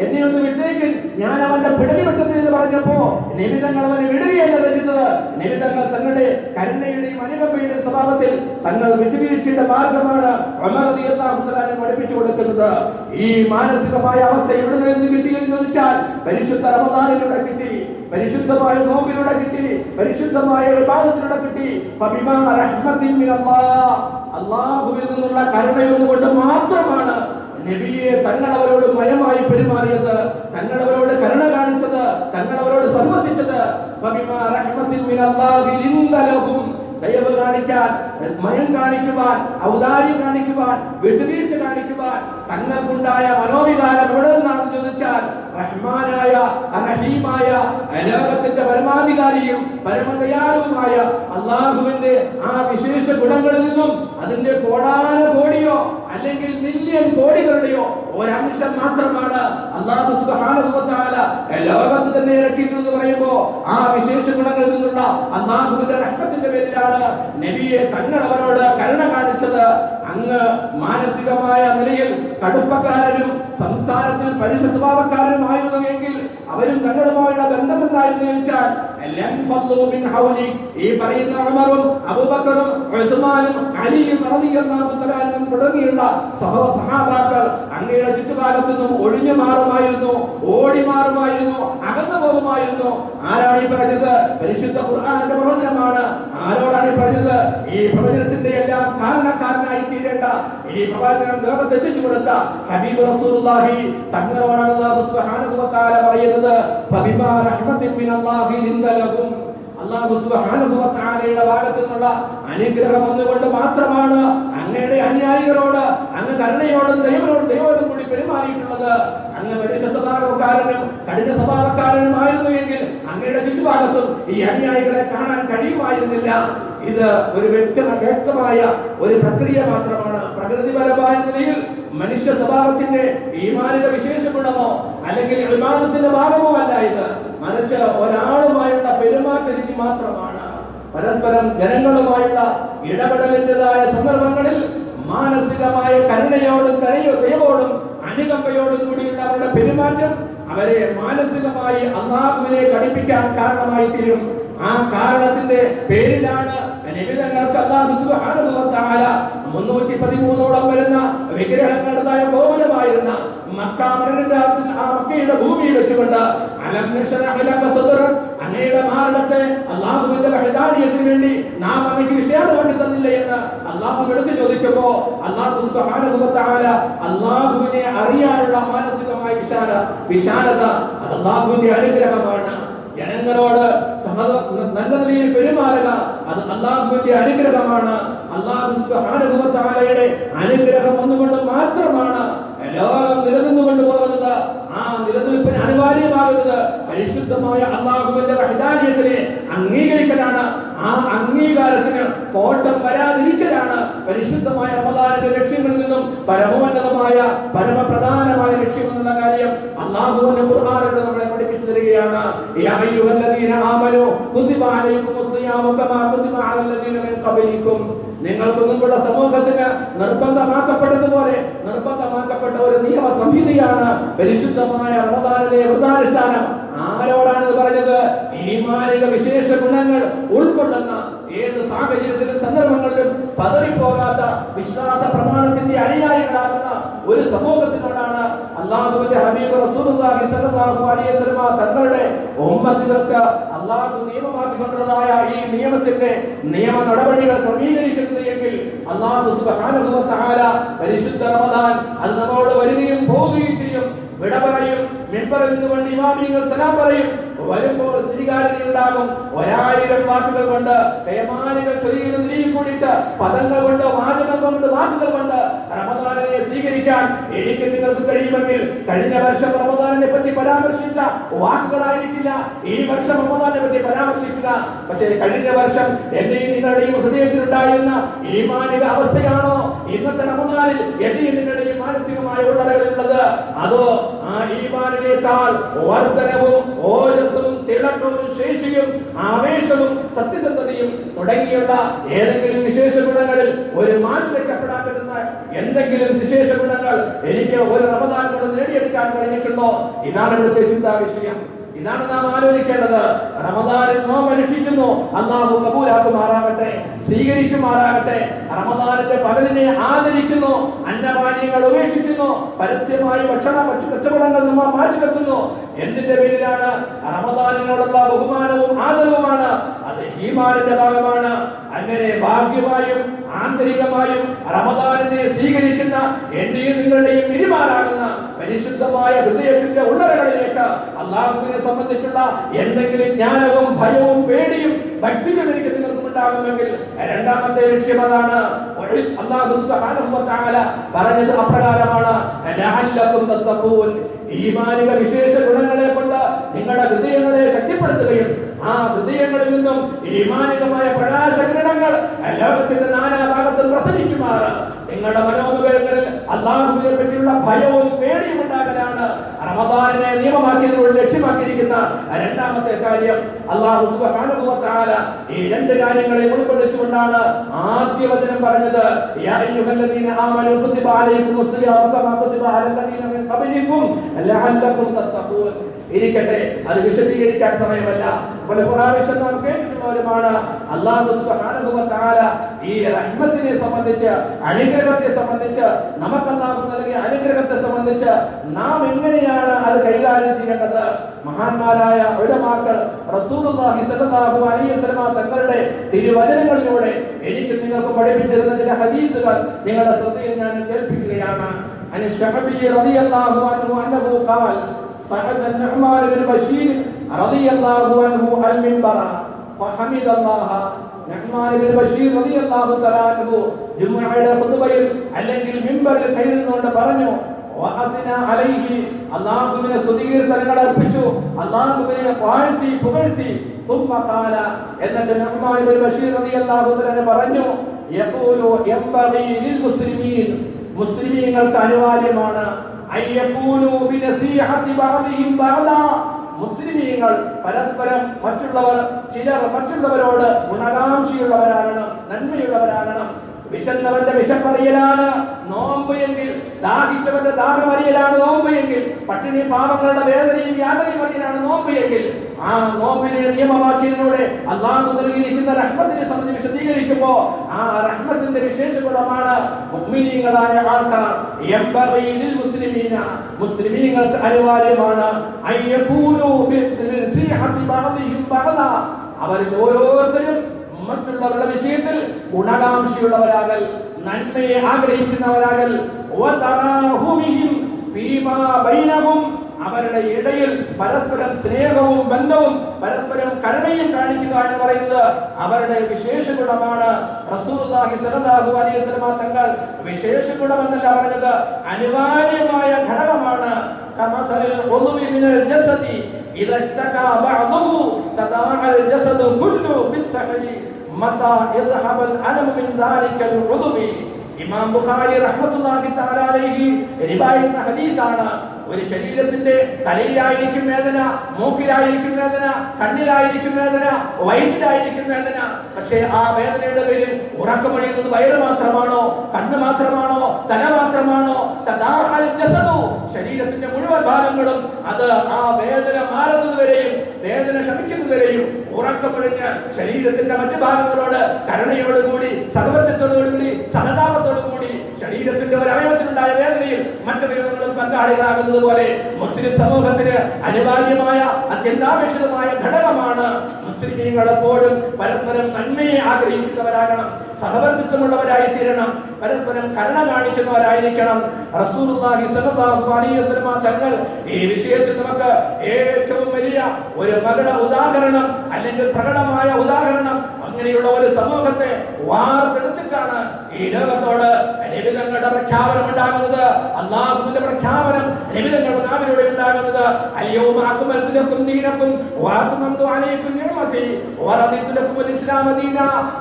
എന്നെ ഒന്ന് വിട്ടേക്ക്, ഞാൻ അവന്റെ പിടലി വെട്ടുന്നത് പറഞ്ഞപ്പോ നിബിധങ്ങൾ അവനെ വിടുകയല്ല ചെയ്തത്. നിബിധങ്ങൾ തങ്ങളുടെ കരുണയുടെയും അനുകമ്പയുടെയും സ്വഭാവത്തിൽ തങ്ങൾ വിട്ടുവീഴ്ചയുടെ മാർഗമാണ് ഉമർ റളിയല്ലാഹു തആല പഠിപ്പിച്ചു കൊടുക്കുന്നത്. ഈ മാനസികമായ അവസ്ഥ എവിടെ നിന്ന് കിട്ടിയെന്ന് ചോദിച്ചാൽ പരിശുദ്ധ റമദാനിലൂടെ കിട്ടി, പരിശുദ്ധമായ നോമ്പിലൂടെ കിട്ടി, പരിശുദ്ധമായ ഇബാദത്തിലൂടെ കിട്ടി. ഫബിമാ റഹ്മത്തിൻ മിനല്ലാഹ്, അല്ലാഹുവിൽ നിന്നുള്ള കരുണയൊന്നുകൊണ്ട് മാത്രമാണ് നബിയെ തങ്ങളവരോട് മയമായി പെരുമാറിയത്, തങ്ങളവരോട് കരുണ കാണിച്ചത്, തങ്ങളവരോട് സന്മസിച്ചത്. ഫബിമാ റഹ്മത്തിൻ മിനല്ലാഹി ലിൻത ലഹും, ദയവ് കാണിക്കാൻ, മയം കാണിക്കുവാൻ, ഔദാര്യം കാണിക്കുവാൻ, വിട്ടുവീഴ്ച കാണിക്കുവാൻ തങ്ങൾക്കുണ്ടായ മനോവികാരം എവിടെ നിന്നാണെന്ന് ചോദിച്ചാൽ റഹ്മാനായ റഹീമായ ലോകത്തിന്റെ പരമാധികാരിയും പരമദയാലുവുമായ അല്ലാഹുവിന്റെ ആ വിശേഷ ഗുണങ്ങളിൽ നിന്നും അതിന്റെ കോടാന കോടിയോ അല്ലെങ്കിൽ മില്യൺ കോടികളുടെയോ ഒരംശം മാത്രമാണ് അല്ലാഹു സുബ്ഹാനഹു വ തആല ലോകത്ത് തന്നെ ഇറക്കിയിട്ടുള്ളത് പറയുമ്പോ ആ വിശേഷ ഗുണങ്ങളിൽ നിന്നുള്ള അല്ലാഹുവിന്റെ റഹ്മത്തിന്റെ പേരിലാണ് നബിയെ തങ്ങൾ അവരോട് കരുണ കാണിച്ചത്. അങ്ങ് മാനസികമായ നിലയിൽ കടുപ്പക്കാരനും സംസാരത്തിൽ പരുഷ സ്വഭാവക്കാരനുമായിരുന്നുവെങ്കിൽ അവരും തങ്ങളുമായുള്ള ബന്ധം എന്തായിരുന്നു ചോദിച്ചാൽ ഈ പറയുന്ന ഉമറും അബൂബക്കറും ഉസ്മാനും അലിയും റളിയല്ലാഹു തആല അൻഹും തുടങ്ങിയുള്ള സഹാബാക്കൾ അങ്ങയുടെ ചുറ്റുഭാഗത്തു നിന്നും ഒഴിഞ്ഞു മാറുമായിരുന്നു, ഓടി മാറുമായിരുന്നു, അകന്നു പോകുമായിരുന്നു. ആരാണ് ഈ പറഞ്ഞത്? പരിശുദ്ധ ഖുർആനിന്റെ പ്രവചനമാണ്. ആരോടാണ് പറഞ്ഞത്? ഈ പ്രവചനത്തിന്റെ എല്ലാം കാരണക്കാരനായി തീരേണ്ട, ഈ പ്രവചനം ലോകത്ത് എത്തിച്ചു കൊടുത്ത ഹബീബ് റസൂലുള്ളാഹി തങ്ങളോടാണ് അല്ലാഹു സുബ്ഹാനഹു വ തആല പറയുന്നത്, ഫബിമാ റഹ്മത്തിൻ മിനല്ലാഹി ലിൻത ലഹും. അല്ലാഹു സുബ്ഹാനഹു വ തആലയുടെ ഭാഗത്തു നിന്നുള്ള അനുഗ്രഹം ഒന്നുകൊണ്ട് മാത്രമാണ് അങ്ങയുടെ അനുയായികളോട് അങ്ങ് കരുണയോടും ദൈവത്തോടും കൂടി പെരുമാറിയിട്ടുള്ളത്. അങ്ങ് പരുഷ സ്വഭാവക്കാരനും കഠിന സ്വഭാവക്കാരനുമായിരുന്നു എങ്കിൽ അങ്ങയുടെ ചുറ്റുഭാഗത്തും ഈ അനുയായികളെ കാണാൻ കഴിയുമായിരുന്നില്ല. ഇത് ഒരു വ്യക്തമായ ഒരു പ്രക്രിയ മാത്രമാണ്. പ്രകൃതിപരമായ നിലയിൽ മനുഷ്യ സ്വഭാവത്തിന്റെ ഈമാനിക വിശേഷ ഗുണമോ അല്ലെങ്കിൽ ഇബാദത്തിന്റെ ഭാഗമോ അല്ല ഇത്. മറിച്ച് ഒരാളുമായുള്ള പെരുമാറ്റ രീതി മാത്രമാണ്. പരസ്പരം ജനങ്ങളുമായുള്ള ഇടപെടലിൻ്റെതായ സന്ദർഭങ്ങളിൽ മാനസികമായ കരുണയോടും ദയവോടും അനുകമ്പയോടും കൂടിയുള്ള അവരുടെ പെരുമാറ്റം അവരെ മാനസികമായി അല്ലാഹുവിനെ അടുപ്പിക്കാൻ കാരണമായി തീരും. ആ കാരണത്തിന്റെ പേരിലാണ് നിബിധങ്ങൾക്ക് അല്ലാഹു സുബ്ഹാനഹു വ തആല 313ഓളം വരുന്ന വിഗ്രഹങ്ങളുടേതായ ഗോപുരമായിരുന്ന മക്കയുടെ ഭൂമിയിൽ വെച്ചുകൊണ്ട് അങ്ങയുടെ മാരണത്തെ അള്ളാഹുവിന്റെ വഹദാനിയത്തിന് വേണ്ടി നാം അങ്ങക്ക് വിശാലമാക്കി തന്നില്ല എന്ന് അള്ളാഹു എടുത്തു ചോദിക്കുമ്പോ അള്ളാഹു സുബ്ഹാനഹു വ തആല അള്ളാഹുവിനെ അറിയാനുള്ള മാനസികമായ വിശാലത അത് അള്ളാഹുവിന്റെ അനുഗ്രഹമാണ്. ജനങ്ങളോട് നല്ല നിലയിൽ പെരുമാറുക അത് അള്ളാഹുവിന്റെ അനുഗ്രഹമാണ്. അള്ളാഹു സുബ്ഹാനഹു വ തആലയുടെ അനുഗ്രഹം ഒന്നുകൊണ്ട് മാത്രമാണ് എല്ലാം നിലനിന്നുകൊണ്ട് പോകുന്നത്. ആ നിലനിൽപ്പിന് അനിവാര്യമാകുന്നത് പരിശുദ്ധമായ അള്ളാഹുവിന്റെ വഹദാനിയത്തിനെ അംഗീകരിക്കലാണ്. ആ അംഗീകാരത്തിന് കോട്ടം വരാതിരിക്കലാണ് പരിശുദ്ധമായ റമദാനിന്റെ ലക്ഷ്യങ്ങളിൽ നിന്നും പരമോന്നതമായ പരമപ്രധാനമായ ലക്ഷ്യം എന്നുള്ള കാര്യം അള്ളാഹുവിന്റെ ഖുർആനിലൂടെ നമ്മളെ പഠിപ്പിച്ചു തരികയാണ്. യാ അയ്യുഹല്ലദീന ആമനൂ കുതിബ അലൈക്കുമുസ് സിയാമു കമാ കുതിബ അലല്ലദീന മിൻ ഖബലിക്കും. നിങ്ങൾക്ക് മുമ്പുള്ള സമൂഹത്തിന് നിർബന്ധമാക്കപ്പെട്ടതുപോലെ നിർബന്ധമാക്കപ്പെട്ട ഒരു നിയമ സംഹിതയാണ് പരിശുദ്ധമായ റമദാനിലെ വ്രതാനുഷ്ഠാനം. ആരോടാണ് പറഞ്ഞത്? ഈമാനിക വിശേഷ ഗുണങ്ങൾ ഉൾക്കൊള്ളുന്ന ഏത് സാഹചര്യത്തിലും സന്ദർഭങ്ങളിലും പതറിപ്പോകാത്ത വിശ്വാസ പ്രമാണത്തിന്റെ അനുയായികളാകുന്ന ഒരു സമൂഹത്തിനോടാണ് അല്ലാഹുവിന്റെ ഹബീബ് റസൂലുള്ളാഹി സ്വല്ലല്ലാഹു അലൈഹി വസല്ലം തങ്ങളുടെ ഉമ്മത്തികൾക്ക് അല്ലാഹു നിയമമാക്കിക്കൊണ്ടതായ ഈ നിയമത്തിന്റെ നിയമ നടപടികൾ ക്രമീകരിക്കുന്നത് എങ്കിൽ അല്ലാഹു സുബ്ഹാനഹു വ തആല പരിശുദ്ധ റമദാൻ അത് നമ്മോട് വരികയും പോവുകയും ചെയ്യും. വിട പറയും, മിമ്പറിൽ നിന്നുകൊണ്ട് ഇമാമിങ്ങൾ സലാം പറയും. വരുമ്പോൾ സ്വീകാര്യതയുണ്ടാകും. 1000 വാക്കുകൾ കൊണ്ട് പേമാനികൾ ചൊല്ലിയിൽ കൂടിയിട്ട് പദങ്ങൾ കൊണ്ട് വാക്കുകൾ കൊണ്ട് റമദാനിനെ സ്വീകരിക്കാൻ എനിക്ക് നിങ്ങൾക്ക് കഴിയുമെങ്കിൽ കഴിഞ്ഞ വർഷം റമദാനിനെ പറ്റി പരാമർശിച്ച വാക്കുകളായിരിക്കില്ല ഈ വർഷം റമദാനിനെ പറ്റി പരാമർശിക്കുക. പക്ഷേ കഴിഞ്ഞ വർഷം എന്റെയും നിങ്ങളുടെയും ഹൃദയത്തിലുണ്ടായിരുന്ന ഈമാനിക അവസ്ഥയാണോ ഇന്നത്തെ റമദാനിൽ എന്റെയും നിങ്ങളുടെയും മാനസികമായ ഉള്ളറകളിലുള്ളത്? അതോ ആ ഈമാനിനേക്കാൾ വർദ്ധനവും ഓജസ്സും തിളക്കവും ശേഷിയും ആവേശവും സത്യസന്ധതയും തുടങ്ങിയുള്ള ഏതെങ്കിലും വിശേഷ ഗുണങ്ങളിൽ ഒരു മാറ്റി വെക്കപ്പെടാൻ പറ്റുന്ന എന്തെങ്കിലും വിശേഷ ഗുണങ്ങൾ എനിക്ക് ഒരു റമദാൻ കൊണ്ട് നേടിയെടുക്കാൻ കഴിഞ്ഞിട്ടുണ്ടോ? ഇതാണ് ഇവിടുത്തെ ചിന്താ വിഷയം. ഇതാണ് നാം ആലോചിക്കേണ്ടത്. റമദാനിൽ നോമ്പ് അനുഷ്ഠിക്കുന്നു, അല്ലാഹു കബൂലാക്കുമാറാകട്ടെ, സ്വീകരിക്കുമാറാകട്ടെ. റമദാനിന്റെ പകലിനെ ആദരിക്കുന്നു, അന്നപാനീയങ്ങൾ ഉപേക്ഷിക്കുന്നു, പരസ്യമായി കച്ചവടങ്ങൾ നമ്മൾ മാറ്റിവെക്കുന്നു. എന്തിന്റെ പേരിലാണ്? റമദാനിനോടുള്ള ബഹുമാനവും ആദരവുമാണ്. അത് ഈമാനിന്റെ ഭാഗമാണ്. അങ്ങനെ ഭാഗ്യമായും ആന്തരികമായും റമദാനിനെ സ്വീകരിക്കുന്ന എന്റെയും നിങ്ങളുടെയും പെരുമാറാകുന്ന പരിശുദ്ധമായ ഹൃദയത്തിന്റെ ഉള്ളറകളിലേക്ക് അല്ലാഹുവിനെ സംബന്ധിച്ചുള്ള എന്തെങ്കിലും ജ്ഞാനവും ഭയവും പേടിയും ഭക്തിയും എനിക്ക് നിങ്ങൾക്കും ഉണ്ടാകുമെങ്കിൽ രണ്ടാമത്തെ ലക്ഷ്യം അതാണ്. അല്ലാഹു സുബ്ഹാനഹു വ തആല പറഞ്ഞത് അപ്രകാരമാണ്, ലഅല്ലകും തത്തഖൂൻ. ഈമാനിക വിശേഷ ഗുണങ്ങളെ കൊണ്ട് നിങ്ങളുടെ ഹൃദയങ്ങളെ ശക്തിപ്പെടുത്തുകയും ആ ഹൃദയങ്ങളിൽ നിന്നും ഈമാനികമായ പ്രകാശകിരണങ്ങൾ ലോകത്തിന്റെ നാനാഭാഗത്തും പ്രസരിക്കുമാറ് നിങ്ങളുടെ മനോമുഖങ്ങളിൽ അല്ലാഹുവിനെ പറ്റിയുള്ള ഭയവും പേടിയും ഉണ്ടാകലാണ് റമദാനിനെ നിയമമാക്കിയതിലൂടെ ലക്ഷ്യമാക്കിയിരിക്കുന്ന രണ്ടാമത്തെ കാര്യം. അല്ലാഹു സുബ്ഹാനഹു വ തആല ഈ രണ്ട് കാര്യങ്ങളെ ഉൾക്കൊള്ളിച്ചുകൊണ്ടാണ് ആദ്യ വചനം പറഞ്ഞത്, യാ അയ്യുഹല്ലദീന ആമനൂ കുതിബ അലൈക്കുമുസ് സിയാമു കമാ കുതിബ അലല്ലദീന മിൻ ഖബലിക്കും ലഅല്ലകും തത്തഖൂൻ. ഇരിക്കട്ടെ, അത് വിശദീകരിക്കാൻ സമയമല്ല. പല പ്രാവശ്യം നാം കേട്ടിട്ടുള്ളവരുമാണ്. അല്ലാഹു സുബ്ഹാനഹു വ തആല ഈ റഹ്മത്തിനെ സംബന്ധിച്ച്, അനുഗ്രഹത്തെ സംബന്ധിച്ച്, നമുക്ക് അല്ലാഹു നൽകിയ അനുഗ്രഹത്തെ സംബന്ധിച്ച് നാം എങ്ങനെയാണ് അത് കൈകാര്യം ചെയ്യേണ്ടത്? മഹാന്മാരായ ഉലമാക്കൾ റസൂലുള്ളാഹി സ്വല്ലല്ലാഹു അലൈഹി വസല്ലം തങ്ങളുടെ തിരുവചനങ്ങളിലൂടെ എനിക്ക് നിങ്ങൾക്ക് പഠിപ്പിച്ചിരുന്ന ചില ഹദീസുകൾ നിങ്ങളുടെ ശ്രദ്ധയിൽ ഞാൻ കേൾപ്പിക്കുകയാണ്. അനി ശഅബി റളിയല്ലാഹു അൻഹു അന്നഹു ഖാൽ صعد النعمان بن بشير رضي الله عنه المنبر فحمد الله. നഅ്മാൻ ബിൻ ബഷീർ റളിയല്ലാഹു തആല അൻഹു ജുമുഅയുടെ ഖുതുബയിൽ അല്ലെങ്കിൽ മിമ്പറിൽ കയറുന്നുകൊണ്ട് പറഞ്ഞു, വഅദ്ന അലൈഹി, അല്ലാഹുവിനെ സ്തുതികീർത്തനങ്ങൾ അർപ്പിച്ചു, അല്ലാഹുവിനെ വാഴ്ത്തി പുകഴ്ത്തി. ثم قال, എന്നിട്ട് നഅ്മാൻ ബിൻ ബഷീർ റളിയല്ലാഹു തആല പറഞ്ഞു, യഖൂലു യംബഗി ലിൽ മുസ്ലിമീൻ, മുസ്ലിമീങ്ങൾക്ക് അനിവാര്യമാണ് അയ്യഖൂലു ബിനസീഹത്തി ബഅദിഹിം ബഅദാ, മുസ്ലിമീങ്ങൾ പരസ്പരം ചിലർ മറ്റുള്ളവരോട് ഗുണകാംക്ഷിയുള്ളവരാണ്, നന്മയുള്ളവരാകണം. വിശന്നവന്റെ വിശപ്പറിയലാണ് നോമ്പ് എങ്കിൽ, ദാഹിച്ചവന്റെ ദാഹമറിയലാണ് നോമ്പ് എങ്കിൽ, പട്ടിണി പാവങ്ങളുടെ വേദനയും യാതനയും അറിയലാണ് നോമ്പ് എങ്കിൽ, ആ നോമ്പിനെ നിയമമാക്കിയതിലൂടെ അല്ലാഹു നൽകിയിരിക്കുന്ന റഹ്മത്തിനെ സംബന്ധിച്ച് വിശദീകരിക്കുമ്പോൾ ആ റഹ്മത്തിന്റെ വിശേഷ ഗുണമാണ് മുഅ്മിനീങ്ങളായ ആൾക്കാർ യംബഗീലിൽ മുസ്ലിമീന മുസ്ലിമീങ്ങൾക്ക് അനിവാര്യമാണ് അയ്യകൂനു ബിനസീഹത്തി ബഅദിഹിം ബഅദ അവരിൽ ഓരോരുത്തരും മറ്റുള്ളവരുടെ വിഷയത്തിൽ ഗുണകാംക്ഷയുള്ളവരാകൽ നന്മയെ ആഗ്രഹിക്കുന്നവരാകൽ വതറാഹുമിഹിം ഫീമാ ബൈനഹും അവരുടെ ഇടയിൽ പരസ്പരം സ്നേഹവും ബന്ധവും പരസ്പരം കരുണയും കാണിക്കുക എന്ന് പറയുന്നത് അവരുടെ വിശേഷ ഗുണമാണ്. റസൂലുള്ളാഹി സ്വല്ലല്ലാഹു അലൈഹി വസല്ലം തങ്ങൾ വിശേഷ ഗുണമെന്നല്ല പറഞ്ഞത്, അനിവാര്യമായ ഘടകമാണ്. കമസലിൽ ഉദ്വി മിനൽ ജസദി ഇദാ ഇസ്തകാ ബഅദുഹു തദാഅൽ ജസദു കുല്ലു ബിസ്സഹരി മതാ യദ്ഹബൽ അലം മിൻ ദാലികൽ ഉദ്വി. ഇമാം ബുഖാരി റഹ്മത്തുള്ളാഹി തആല അലൈഹി റിവായത്ത് ഹദീസാണ്. ഒരു ശരീരത്തിന്റെ തലയിലായിരിക്കും വേദന, മൂക്കിലായിരിക്കും വേദന, കണ്ണിലായിരിക്കും വേദന, വയറ്റിലായിരിക്കും വേദന. പക്ഷേ ആ വേദനയുടെ പേരിൽ ഉറക്കമൊഴിയുന്നത് വയറ് മാത്രമാണോ, കണ്ണ് മാത്രമാണോ, തല മാത്രമാണോ? തദാഅൽ ജസദു ശരീരത്തിന്റെ മുഴുവൻ ഭാഗങ്ങളും അത് ആ വേദന മാറുന്നതുവരെയും വേദന ശമിക്കുന്നതുവരെയും ഉറക്കമൊഴിഞ്ഞ് ശരീരത്തിന്റെ മറ്റു ഭാഗങ്ങളോട് കരുണയോടുകൂടി സഹവർത്തിത്തോടുകൂടി സഹതാപത്തോടുകൂടി ശരീരത്തിന്റെ ഒരു അവയവത്തിനുണ്ടായ വേദനയിൽ മറ്റവയവങ്ങളും പങ്കാളികളാകുന്നത് പോലെ മുസ്ലിം സമൂഹത്തിന് അനിവാര്യമായ അത്യന്താപേക്ഷിതമായ ഘടകമാണ് മുസ്ലിമീങ്ങൾ എപ്പോഴും പരസ്പരം നന്മയെ ആഗ്രഹിക്കുന്നവരാകണം, സഹവർത്തിത്വമുള്ളവരായി തീരണം, പരസ്പരം കരുണ കാണിക്കുന്നവരായിരിക്കണം. റസൂലുള്ളാഹി സ്വല്ലല്ലാഹു അലൈഹി വസല്ലം തങ്ങൾ ഈ വിഷയത്തിൽ നമുക്ക് ഏറ്റവും വലിയ ഒരു ഉദാഹരണം അല്ലെങ്കിൽ പ്രകടമായ ഉദാഹരണം അങ്ങനെയുള്ള ഒരു സമൂഹത്തെ വാർത്തെടുത്തിട്ടാണ് ഈ ലോകത്തോട് നബിതങ്ങളുടെ പ്രഖ്യാപനം ഉണ്ടാകുന്നത്. അല്ലാഹുവിന്റെ പ്രഖ്യാപനം നബിതങ്ങളുടെ നാവിലൂടെ ഉണ്ടാകുന്നത്. അൽയൗമ അക്മൽതു ലക്കും ദീനക്കും വഅത്മംതു അലൈക്കും നിഅമതി വറദിതു ലക്കുൽ ഇസ്ലാമ ദീന.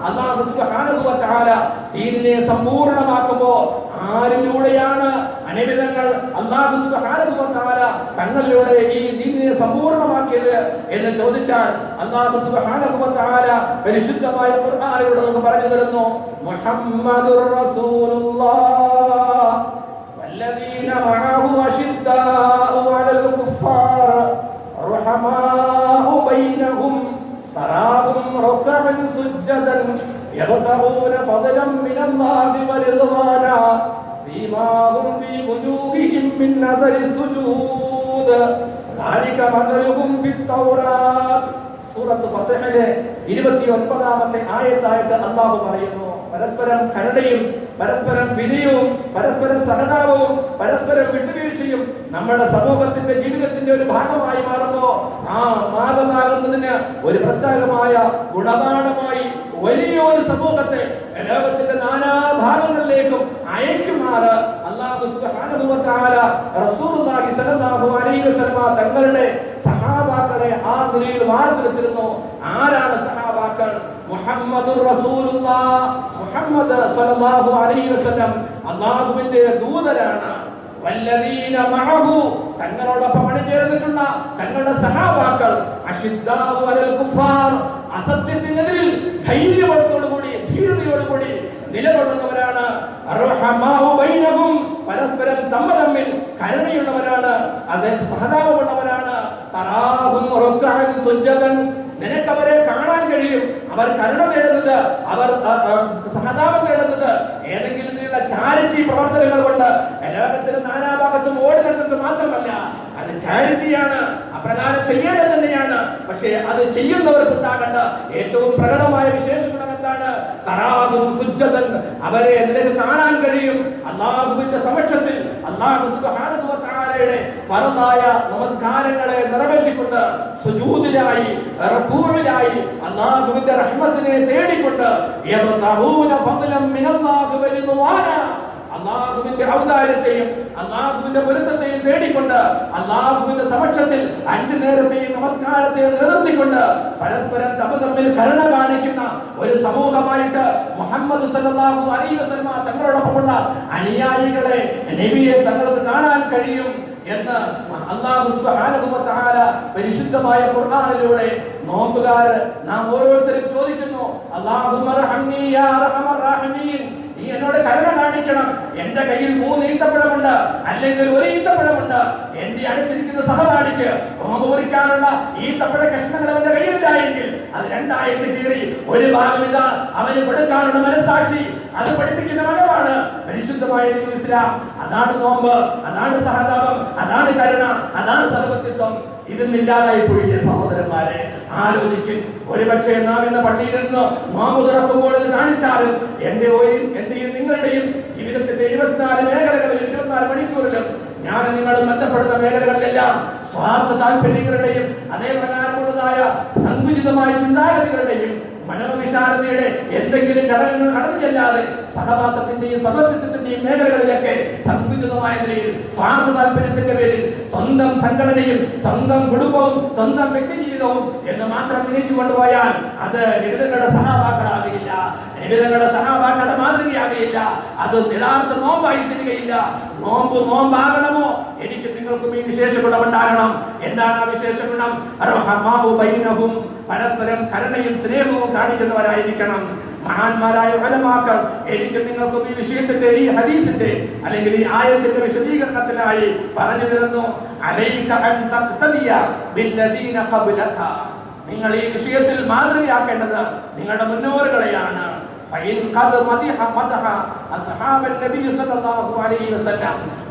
അല്ലാഹു സുബ്ഹാനഹു വ തആല ദീനിനെ സമ്പൂർണ്ണമാക്കുമ്പോൾ ആരിലൂടെയാണ് അനബിതങ്ങൾ അല്ലാഹു സുബ്ഹാനഹു വ തആല തങ്ങളിലൂടെ ഈ ദീനിനെ സമ്പൂർണ്ണമാക്കിയത് എന്ന് ചോദിച്ചാൽ അല്ലാഹു സുബ്ഹാനഹു വ തആല പരിശുദ്ധമായ ഖുർആനിലൂടെ നമുക്ക് പറഞ്ഞു തരുന്നു, മുഹമ്മദുർ റസൂലുള്ളാഹ് വല്ലദീന മഅഹു അശിദ്ദാഉ അലൽ കുഫാർ റഹമാഉ ബൈനഹും തറാഹും റുക്കഅൻ സുജ്ജദൻ യബ്തഗൂന ഫളൻ മിനല്ലാഹി വറിദ്വാന സീമാഹും ഫീ വുജൂഹിഹിം മിൻ നദരി സുജൂദ് ദാലിക മദലുഹും ഫിത്തൗറാത്ത്. സൂറത്ത് ഫത്ഹിലെ 29ാമത്തെ ആയത്തായിട്ട് അല്ലാഹു പറയുന്നു, പരസ്പരം കരുണയും പരസ്പരം വിനയവും പരസ്പരം സഹതാപവും പരസ്പരം വിട്ടുവീഴ്ചയും നമ്മുടെ സമൂഹത്തിന്റെ ജീവിതത്തിന്റെ ഒരു ഭാഗമായി മാറുമ്പോൾ ആ ഭാഗമാകുന്നതിന് ഒരു പ്രത്യേകമായ ഗുണപാഠമായി വലിയൊരു സമൂഹത്തെ ലോകത്തിന്റെ നാനാഭാഗങ്ങളിലേക്കും അയക്കുമാറ് അല്ലാഹു സുബ്ഹാനഹു വ തആല റസൂലുള്ളാഹി സ്വല്ലല്ലാഹു അലൈഹി വസല്ലം തങ്ങളുടെ സഹാബാക്കളെ ആ നിലയിൽ വാർത്തെടുത്തിരുന്നു. ആരാണ് സഹാബാക്കൾ? മുഹമ്മദുർ റസൂലുള്ളാഹ്, മുഹമ്മദ് സ്വല്ലല്ലാഹു അലൈഹി വസല്ലം അല്ലാഹുവിന്റെ ദൂതരാണ്. വല്ലദീന മഅഹു തങ്ങളോടൊപ്പം അണിചേർന്നിട്ടുള്ള തങ്ങളുടെ സഹാബാക്കൾ അശിദ്ദാഉ അലൽ കുഫാർ അസത്യത്തിനെതിരിൽ ധൈര്യത്തോടുകൂടി ധീരതയോടുകൂടി നിലകൊള്ളുന്നവരാണ്. അർഹമാഉ ബൈനഹും പരസ്പരം തമ്മിൽ കരുണയുള്ളവരാണ്, അത് സഹതാപമുള്ളവരാണ്. തറാഹും റുക്കഅൻ സുജ്ജദൻ നിനക്കവരെ കാണാൻ കഴിയും. അവർ കരുണ തേടുന്നത്, അവർ സഹതാപം തേടുന്നത് ഏതെങ്കിലും രീതിയിലുള്ള ചാരിറ്റി പ്രവർത്തനങ്ങൾ കൊണ്ട് ലോകത്തിന്റെ നാനാഭാഗത്തും ഓടി നടത്തുന്നത് മാത്രമല്ല, അത് ചാരിറ്റിയാണ്, അപ്രകാരം ചെയ്യേണ്ടത് തന്നെയാണ്. പക്ഷേ അത് ചെയ്യുന്നവർക്കുണ്ടാകേണ്ട ഏറ്റവും പ്രകടമായ വിശേഷ ഗുണം എന്താണ്? തറാഹും സുജ്ജദൻ അവരെ നിനക്ക് കാണാൻ കഴിയും. അല്ലാഹുവിന്റെ സമക്ഷത്തിൽ അല്ലാഹു സുബ്ഹാനഹു വ തആലയുടെ ഫർദായ നമസ്കാരങ്ങളെ നിറവേറ്റിക്കൊണ്ട് സുജൂദിലായി റുകൂഇലായി അല്ലാഹുവിന്റെ റഹ്മത്തിനെ തേടിക്കൊണ്ട് യബ്തഗൂന ഫദ്ലൻ മിനല്ലാഹി വറിദ്വാന അല്ലാഹുവിന്റെ ഔദാര്യത്തെയും അല്ലാഹുവിന്റെ പൊരുത്തത്തെയും തേടിക്കൊണ്ട് അല്ലാഹുവിന്റെ സമക്ഷത്തിൽ 5 നേരത്തെയും നമസ്കാരത്തെ നിലനിർത്തിക്കൊണ്ട് പരസ്പരം തമ്മിൽ കരുണ കാണിക്കുന്ന ഒരു സമൂഹമായിട്ട് മുഹമ്മദ് സല്ലല്ലാഹു അലൈഹി വസല്ലം തങ്ങളോടൊപ്പമുള്ള അനുയായികളെ നബിയെ തങ്ങൾക്ക് കാണാൻ കഴിയും എന്ന് അല്ലാഹു സുബ്ഹാനഹു വ തആല പരിശുദ്ധമായ ഖുർആനിലൂടെ നോമ്പുകാർ നാം ഓരോരുത്തരും ചോദിക്കുന്നു, അല്ലാഹുമ്മ റഹ്മനി യാ അർഹമർ റഹീമീൻ, എന്നോട് കരുണ കാണിക്കണം. എന്റെ കയ്യിൽ 3 ഈത്തപ്പഴമുണ്ട്, അല്ലെങ്കിൽ 1 ഈത്തപ്പഴമുണ്ട്. എന്റെ അടുത്തിരിക്കുന്ന സഹപാഠിക്ക് നോമ്പ് മുറിക്കാനുള്ള ഈത്തപ്പഴ കഷ്ണങ്ങൾ അവന്റെ കയ്യിലില്ലായെങ്കിൽ അത് 2ആയിട്ട് കീറി ഒരു ഭാഗം ഇതാ അവന് കൊടുക്കാനുള്ള മനസ്സാക്ഷി അത് പഠിപ്പിക്കുന്ന മതമാണ് പരിശുദ്ധമായ ഇസ്ലാം. അതാണ് നോമ്പ്, അതാണ് സഹതാപം, അതാണ് കരുണ, അതാണ് സഹവർത്തിത്വം. ഇതൊന്നില്ലാതായി പോയില്ലേ സഹോദരന്മാരെ? ആലോചിക്കും. ഒരുപക്ഷെ നാം ഇന്ന് പള്ളിയിൽ നിന്ന് നോമ്പ് തുറക്കുമ്പോൾ ഇത് കാണിച്ചാലും എന്റെയും നിങ്ങളുടെയും ജീവിതത്തിന്റെ 24 മേഖലകളിൽ 24 മണിക്കൂറിലും ഞാൻ നിങ്ങളും ബന്ധപ്പെടുന്ന മേഖലകളിലെല്ലാം സ്വാർത്ഥ താല്പര്യങ്ങളുടെയും അതേപ്രകാരമുള്ളതായ സങ്കുചിതമായ ചിന്താഗതികളുടെയും മനോവിശാലതയുടെ എന്തെങ്കിലും ഘടകങ്ങൾ കടന്നു ചെല്ലാതെ സഹവാസത്തിന്റെയും സഹവർത്തിത്വത്തിന്റെയും മേഖലകളിലൊക്കെ സങ്കുചിതമായ നിലയിൽ സ്വാർത്ഥ താല്പര്യത്തിന്റെ പേരിൽ സ്വന്തം സംഘടനയും സ്വന്തം കുടുംബവും സ്വന്തം വ്യക്തി ജീവിതവും എന്ന് മാത്രം തിരിച്ചു കൊണ്ടുപോയാൽ അത് നിബിധങ്ങളുടെ സഹാബാക്കളാകുകയില്ല, നിബിധങ്ങളുടെ സഹാബാക്കളുടെ മാതൃകയാകുകയില്ല. അത് യഥാർത്ഥ നോമ്പായി തീരുകയില്ല. നോമ്പാകണമോ? എനിക്ക് നിങ്ങൾക്കും ഈ വിശേഷ ഗുണം ഉണ്ടാകണം. എന്താണ് ആ വിശേഷ ഗുണം? പരസ്പരം കരുണയും സ്നേഹവും കാണിക്കുന്നവരായിരിക്കണം. മഹാന്മാരായ ഉലമാക്കൾ എനിക്ക് നിങ്ങൾക്കും ഈ വിഷയത്തിന്റെ, ഈ ഹദീസിന്റെ അല്ലെങ്കിൽ ഈ ആയത്തിന്റെ വിശദീകരണത്തിനായി പറഞ്ഞു തരുന്നു. അലൈക അൻ തഖ്തദിയ ബില്ലദീന ഖബ്ലക. നിങ്ങൾ ഈ വിഷയത്തിൽ മാതൃകയാക്കേണ്ടത് നിങ്ങളുടെ മുന്നോറുകളെയാണ്.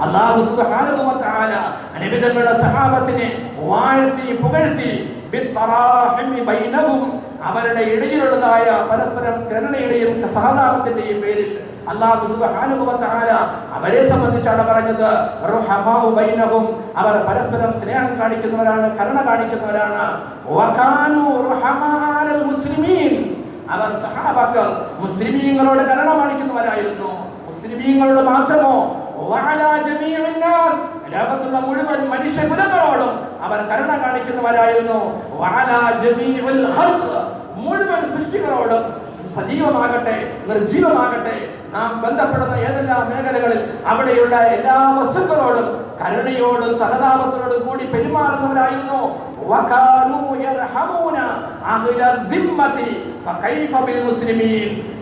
അല്ലാഹു സുബ്ഹാനഹു വ തആല നബിയുടെ സഹാബത്തിനെ വാഴ്ത്തി പുകഴ്ത്തി അവരുടെ ഇടയിലുള്ളതായ പരസ്പരം കരുണയുടെയും സഹതാപത്തിന്റെയും പേരിൽ അല്ലാഹു സുബ്ഹാനഹു വ തആല അവരെ സംബന്ധിച്ചാണ് പറഞ്ഞത് റഹമാഉ ബൈനഹും. അവർ പരസ്പരം സ്നേഹം കാണിക്കുന്നവരാണ്, കരുണ കാണിക്കുന്നവരാണ്. വകാനു റഹമാഅൽ മുസ്ലിമീൻ. അവർ സഹാബാക്കൾ മുസ്ലിമീങ്ങളോട് കരുണ കാണിക്കുന്നവരായിരുന്നു. മുസ്ലിമീങ്ങളോട് മാത്രമോ? ലോകത്തുള്ള മുഴുവൻ മനുഷ്യകുലങ്ങളോടും അവർ കരുണ കാണിക്കുന്നവരായിരുന്നു. മുഴുവൻ സൃഷ്ടികളോടും, സജീവമാകട്ടെ നിർജീവമാകട്ടെ, നാം ബന്ധപ്പെടുന്ന ഏതെല്ലാം മേഖലകളിൽ അവിടെയുള്ള എല്ലാ വസ്തുക്കളോടും കരുണയോടും സഹതാപത്തോടും കൂടി പെരുമാറുന്നവരായിരുന്നു.